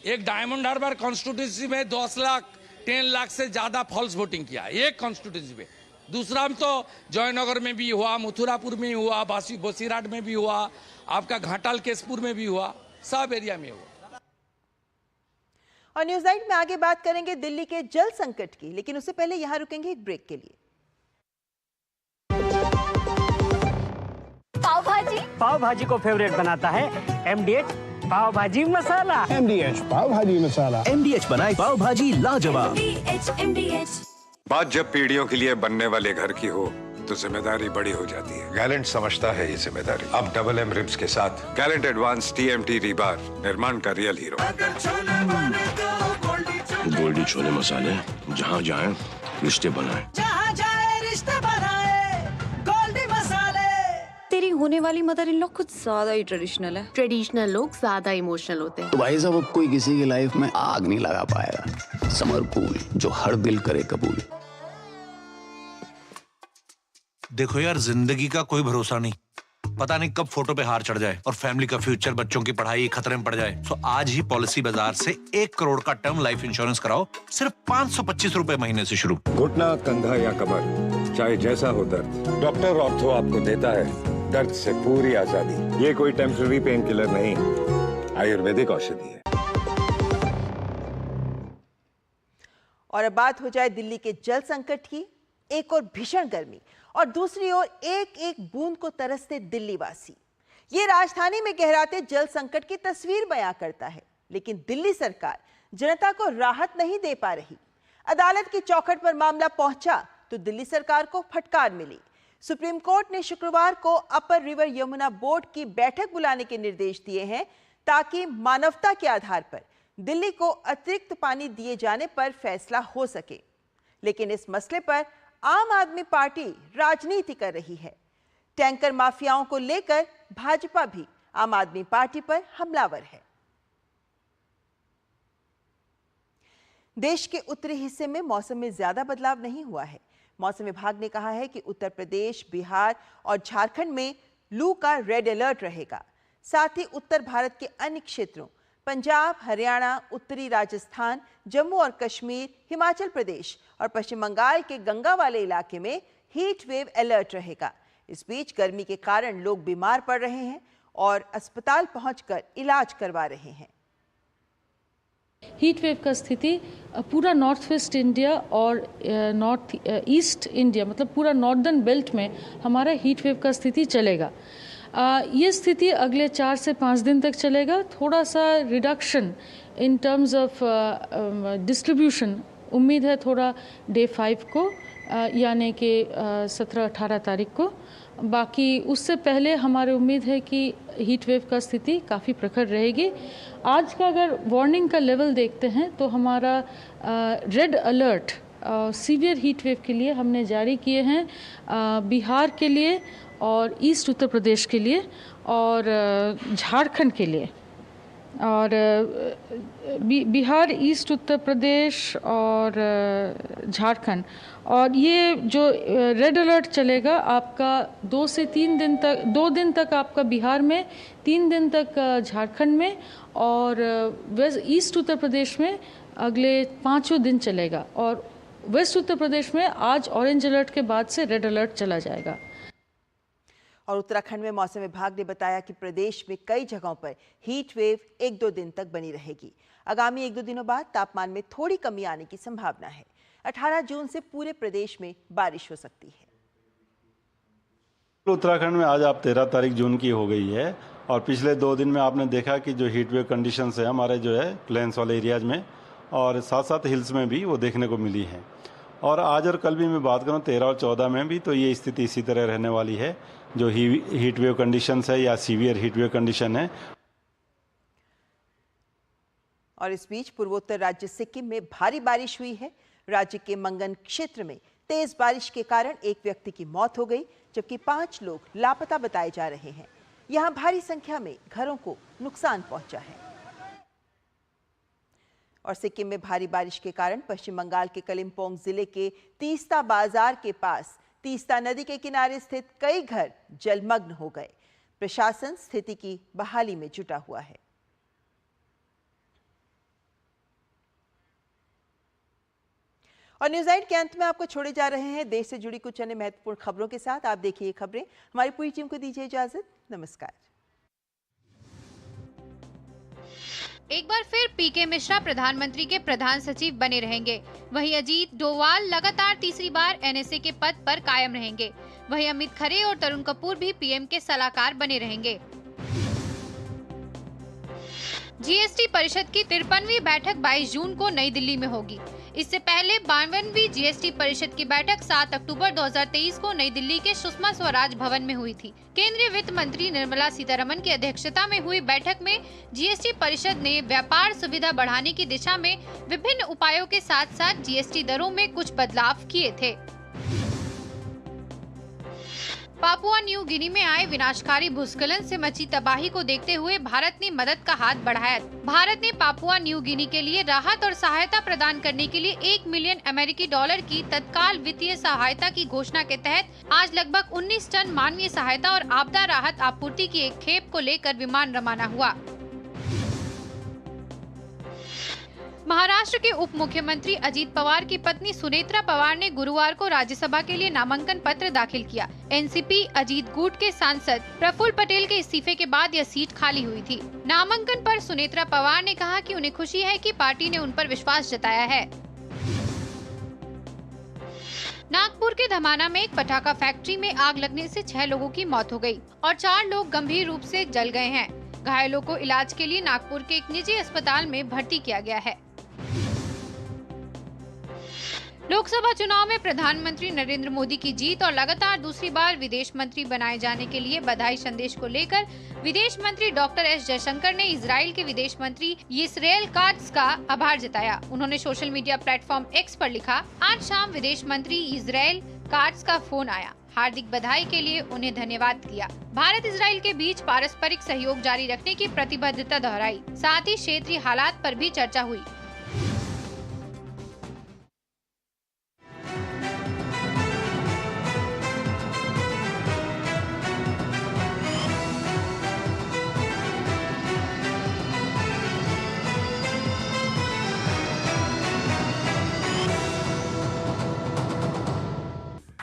एक डायमंड हार्बर कॉन्स्टिट्यूंसी में 10 लाख से ज्यादा फॉल्स वोटिंग किया एक कॉन्स्टिट्यूंसी में। दूसरा में तो जयनगर में भी हुआ, मथुरापुर में हुआ, बसीराट में भी हुआ, आपका घाटाल केसपुर में भी हुआ, सब एरिया में हुआ। और न्यूज़ नाइट में आगे बात करेंगे दिल्ली के जल संकट की, लेकिन उससे पहले यहां रुकेंगे एक ब्रेक के लिए। पाव भाजी को फेवरेट बनाता है MDH पाव भाजी मसाला। MDH पाव भाजी मसाला। MDH बनाए पाव भाजी लाजवाब। बात जब पीढ़ियों के लिए बनने वाले घर की हो तो जिम्मेदारी बड़ी हो जाती है। गैलेंट समझता है ये जिम्मेदारी। अब डबल एम रिब्स के साथ गैलेंट एडवांस TMT रीबार, निर्माण का रियल हीरो। गोल्डी छोले मसाले, जहाँ जाए रिश्ते बनाए, जहाँ जाए रिश्ते बनाए, गोल्डी मसाले। तेरी होने वाली मदर इन लॉ कुछ ज्यादा ही ट्रेडिशनल है। ट्रेडिशनल लोग ज्यादा इमोशनल होते हैं। तो भाई साहब, अब कोई किसी की लाइफ में आग नहीं लगा पाएगा। समर कूल, जो हर दिल करे कबूल। देखो यार, जिंदगी का कोई भरोसा नहीं, पता नहीं कब फोटो पे हार चढ़ जाए और फैमिली का फ्यूचर, बच्चों की पढ़ाई खतरे में पड़ जाए। तो आज ही पॉलिसी बाजार से 1 करोड़ का टर्म लाइफ इंश्योरेंस कराओ, सिर्फ 525 रुपए महीने से शुरू। घुटना, कंधा या कमर, चाहे जैसा हो दर्द, डॉक्टर ऑर्थो आपको देता है दर्द से पूरी आजादी। ये कोई टेम्पररी पेन किलर नहीं, आयुर्वेदिक औषधि है। और अब बात हो जाए दिल्ली के जल संकट की। एक और भीषण गर्मी और दूसरी ओर एक एक बूंद को तरसते दिल्ली वासी। ये राजधानी में गहराते जल संकट की तस्वीर बयां करता है, लेकिन दिल्ली सरकार जनता को राहत नहीं दे पा रही। अदालत की चौखट पर मामला पहुंचा तो दिल्ली सरकार को फटकार मिली। सुप्रीम कोर्ट ने शुक्रवार को अपर रिवर यमुना बोर्ड की बैठक बुलाने के निर्देश दिए हैं ताकि मानवता के आधार पर दिल्ली को अतिरिक्त पानी दिए जाने पर फैसला हो सके। लेकिन इस मसले पर आम आदमी पार्टी राजनीति कर रही है। टैंकर माफियाओं को लेकर भाजपा भी आम आदमी पार्टी पर हमलावर है। देश के उत्तरी हिस्से में मौसम में ज्यादा बदलाव नहीं हुआ है। मौसम विभाग ने कहा है कि उत्तर प्रदेश, बिहार और झारखंड में लू का रेड अलर्ट रहेगा। साथ ही उत्तर भारत के अन्य क्षेत्रों पंजाब, हरियाणा, उत्तरी राजस्थान, जम्मू और कश्मीर, हिमाचल प्रदेश और पश्चिम बंगाल के गंगा वाले इलाके में हीट वेव अलर्ट रहेगा। इस बीच गर्मी के कारण लोग बीमार पड़ रहे हैं और अस्पताल पहुंचकर इलाज करवा रहे हैं। हीट वेव का स्थिति पूरा नॉर्थ वेस्ट इंडिया और नॉर्थ ईस्ट इंडिया, मतलब पूरा नॉर्दर्न बेल्ट में हमारा हीट वेव का स्थिति चलेगा। ये स्थिति अगले 4 से 5 दिन तक चलेगा। थोड़ा सा reduction in terms of distribution उम्मीद है थोड़ा डे 5 को, यानी कि 17-18 तारीख को। बाकी उससे पहले हमारी उम्मीद है कि हीट वेव का स्थिति काफ़ी प्रखर रहेगी। आज का अगर वार्निंग का लेवल देखते हैं तो हमारा red alert severe heat wave के लिए हमने जारी किए हैं बिहार के लिए और ईस्ट उत्तर प्रदेश के लिए और झारखंड के लिए। और बिहार, ईस्ट उत्तर प्रदेश और झारखंड, और ये जो रेड अलर्ट चलेगा आपका 2 से 3 दिन तक, 2 दिन तक आपका बिहार में, 3 दिन तक झारखंड में और वेस्ट ईस्ट उत्तर प्रदेश में अगले 5 दिन चलेगा। और वेस्ट उत्तर प्रदेश में आज ऑरेंज अलर्ट के बाद से रेड अलर्ट चला जाएगा। और उत्तराखंड में मौसम विभाग ने बताया कि प्रदेश में कई जगहों पर हीट वेव 1-2 दिन तक बनी रहेगी। आगामी 1-2 दिनों बाद तापमान में थोड़ी कमी आने की संभावना है। 18 जून से पूरे प्रदेश में बारिश हो सकती है। उत्तराखंड में आज आप 13 तारीख जून की हो गई है और पिछले 2 दिन में आपने देखा कि जो हीट वेव कंडीशंस है हमारे जो है प्लेन्स वाले एरियाज में और साथ साथ हिल्स में भी वो देखने को मिली है। और आज और कल भी मैं बात करूं 13 और 14 में भी तो ये स्थिति इसी तरह रहने वाली है। जो हीट वेव कंडीशंस है या सीवियर हीट वेव कंडीशन है। और इस बीच पूर्वोत्तर राज्य सिक्किम में भारी बारिश हुई है। राज्य के मंगन क्षेत्र में तेज बारिश के कारण एक व्यक्ति की मौत हो गई, जबकि 5 लोग लापता बताए जा रहे हैं। यहां भारी संख्या में घरों को नुकसान पहुंचा है। और सिक्किम में भारी बारिश के कारण पश्चिम बंगाल के कलिम्पोंग जिले के तीस्ता बाजार के पास तीस्ता नदी के किनारे स्थित कई घर जलमग्न हो गए। प्रशासन स्थिति की बहाली में जुटा हुआ है। और न्यूज़ 8 के अंत में आपको छोड़े जा रहे हैं देश से जुड़ी कुछ अन्य महत्वपूर्ण खबरों के साथ। आप देखिए ये खबरें। हमारी पूरी टीम को दीजिए इजाजत। नमस्कार। एक बार फिर पीके मिश्रा प्रधानमंत्री के प्रधान सचिव बने रहेंगे। वहीं अजीत डोवाल लगातार तीसरी बार एनएसए के पद पर कायम रहेंगे। वहीं अमित खरे और तरुण कपूर भी पीएम के सलाहकार बने रहेंगे। जीएसटी परिषद की 53वीं बैठक 22 जून को नई दिल्ली में होगी। इससे पहले 52वीं जीएसटी परिषद की बैठक 7 अक्टूबर 2023 को नई दिल्ली के सुषमा स्वराज भवन में हुई थी। केंद्रीय वित्त मंत्री निर्मला सीतारमण की अध्यक्षता में हुई बैठक में जीएसटी परिषद ने व्यापार सुविधा बढ़ाने की दिशा में विभिन्न उपायों के साथ साथ जीएसटी दरों में कुछ बदलाव किए थे। पापुआ न्यू गिनी में आए विनाशकारी भूस्खलन से मची तबाही को देखते हुए भारत ने मदद का हाथ बढ़ाया। भारत ने पापुआ न्यू गिनी के लिए राहत और सहायता प्रदान करने के लिए $1 मिलियन अमेरिकी की तत्काल वित्तीय सहायता की घोषणा के तहत आज लगभग 19 टन मानवीय सहायता और आपदा राहत आपूर्ति की एक खेप को लेकर विमान रवाना हुआ। महाराष्ट्र के उप मुख्यमंत्री अजीत पवार की पत्नी सुनेत्रा पवार ने गुरुवार को राज्यसभा के लिए नामांकन पत्र दाखिल किया। एनसीपी अजीत गुट के सांसद प्रफुल्ल पटेल के इस्तीफे के बाद यह सीट खाली हुई थी। नामांकन पर सुनेत्रा पवार ने कहा कि उन्हें खुशी है कि पार्टी ने उन पर विश्वास जताया है। नागपुर के धमाना में एक पटाखा फैक्ट्री में आग लगने से 6 लोगों की मौत हो गई और 4 लोग गंभीर रूप से जल गए हैं। घायलों को इलाज के लिए नागपुर के एक निजी अस्पताल में भर्ती किया गया है। लोकसभा चुनाव में प्रधानमंत्री नरेंद्र मोदी की जीत और लगातार दूसरी बार विदेश मंत्री बनाए जाने के लिए बधाई संदेश को लेकर विदेश मंत्री डॉक्टर एस जयशंकर ने इजराइल के विदेश मंत्री यिसराएल काट्ज का आभार जताया। उन्होंने सोशल मीडिया प्लेटफॉर्म एक्स पर लिखा, आज शाम विदेश मंत्री यिसराएल काट्ज का फोन आया, हार्दिक बधाई के लिए उन्हें धन्यवाद दिया। भारत इजराइल के बीच पारस्परिक सहयोग जारी रखने की प्रतिबद्धता दोहराई। साथ ही क्षेत्रीय हालात पर भी चर्चा हुई।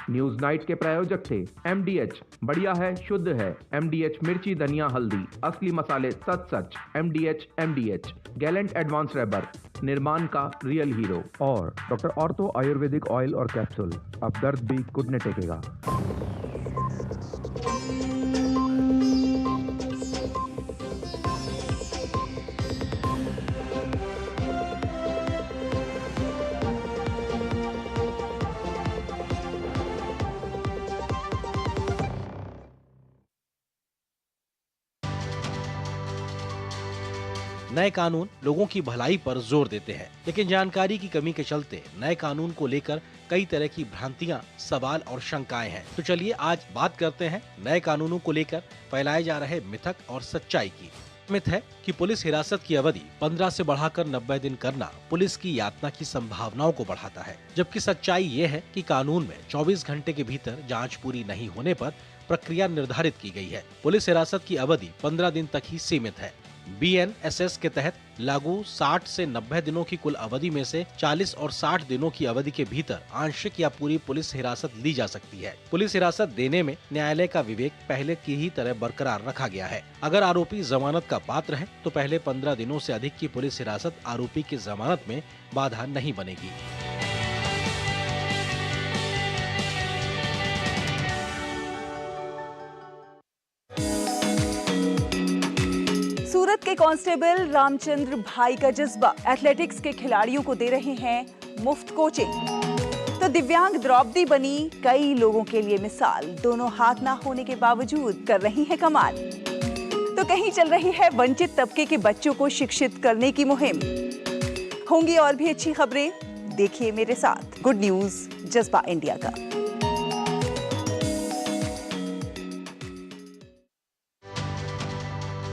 न्यूज नाइट के प्रायोजक थे MDH, बढ़िया है, शुद्ध है। MDH मिर्ची, धनिया, हल्दी, असली मसाले सच। MDH गैलेंट एडवांस रबर, निर्माण का रियल हीरो। और डॉक्टर ऑर्थो आयुर्वेदिक ऑयल और कैप्सूल, अब दर्द भी घुटने टेकेगा। नए कानून लोगों की भलाई पर जोर देते हैं, लेकिन जानकारी की कमी के चलते नए कानून को लेकर कई तरह की भ्रांतियां, सवाल और शंकाएं हैं। तो चलिए आज बात करते हैं नए कानूनों को लेकर फैलाए जा रहे मिथक और सच्चाई की। मिथ है कि पुलिस हिरासत की अवधि 15 से बढ़ाकर 90 दिन करना पुलिस की यातना की संभावनाओं को बढ़ाता है, जबकि सच्चाई ये है कि कानून में 24 घंटे के भीतर जांच पूरी नहीं होने पर प्रक्रिया निर्धारित की गई है। पुलिस हिरासत की अवधि 15 दिन तक ही सीमित है। BNSS के तहत लागू 60 से 90 दिनों की कुल अवधि में से 40 और 60 दिनों की अवधि के भीतर आंशिक या पूरी पुलिस हिरासत ली जा सकती है। पुलिस हिरासत देने में न्यायालय का विवेक पहले की ही तरह बरकरार रखा गया है। अगर आरोपी जमानत का पात्र है तो पहले 15 दिनों से अधिक की पुलिस हिरासत आरोपी की जमानत में बाधा नहीं बनेगी। सूरत के कांस्टेबल रामचंद्र भाई का जज्बा, एथलेटिक्स के खिलाड़ियों को दे रहे हैं मुफ्त कोचिंग। तो दिव्यांग द्रौपदी बनी कई लोगों के लिए मिसाल, दोनों हाथ ना होने के बावजूद कर रही है कमाल। तो कहीं चल रही है वंचित तबके के बच्चों को शिक्षित करने की मुहिम। होंगी और भी अच्छी खबरें, देखिए मेरे साथ गुड न्यूज जज्बा इंडिया का।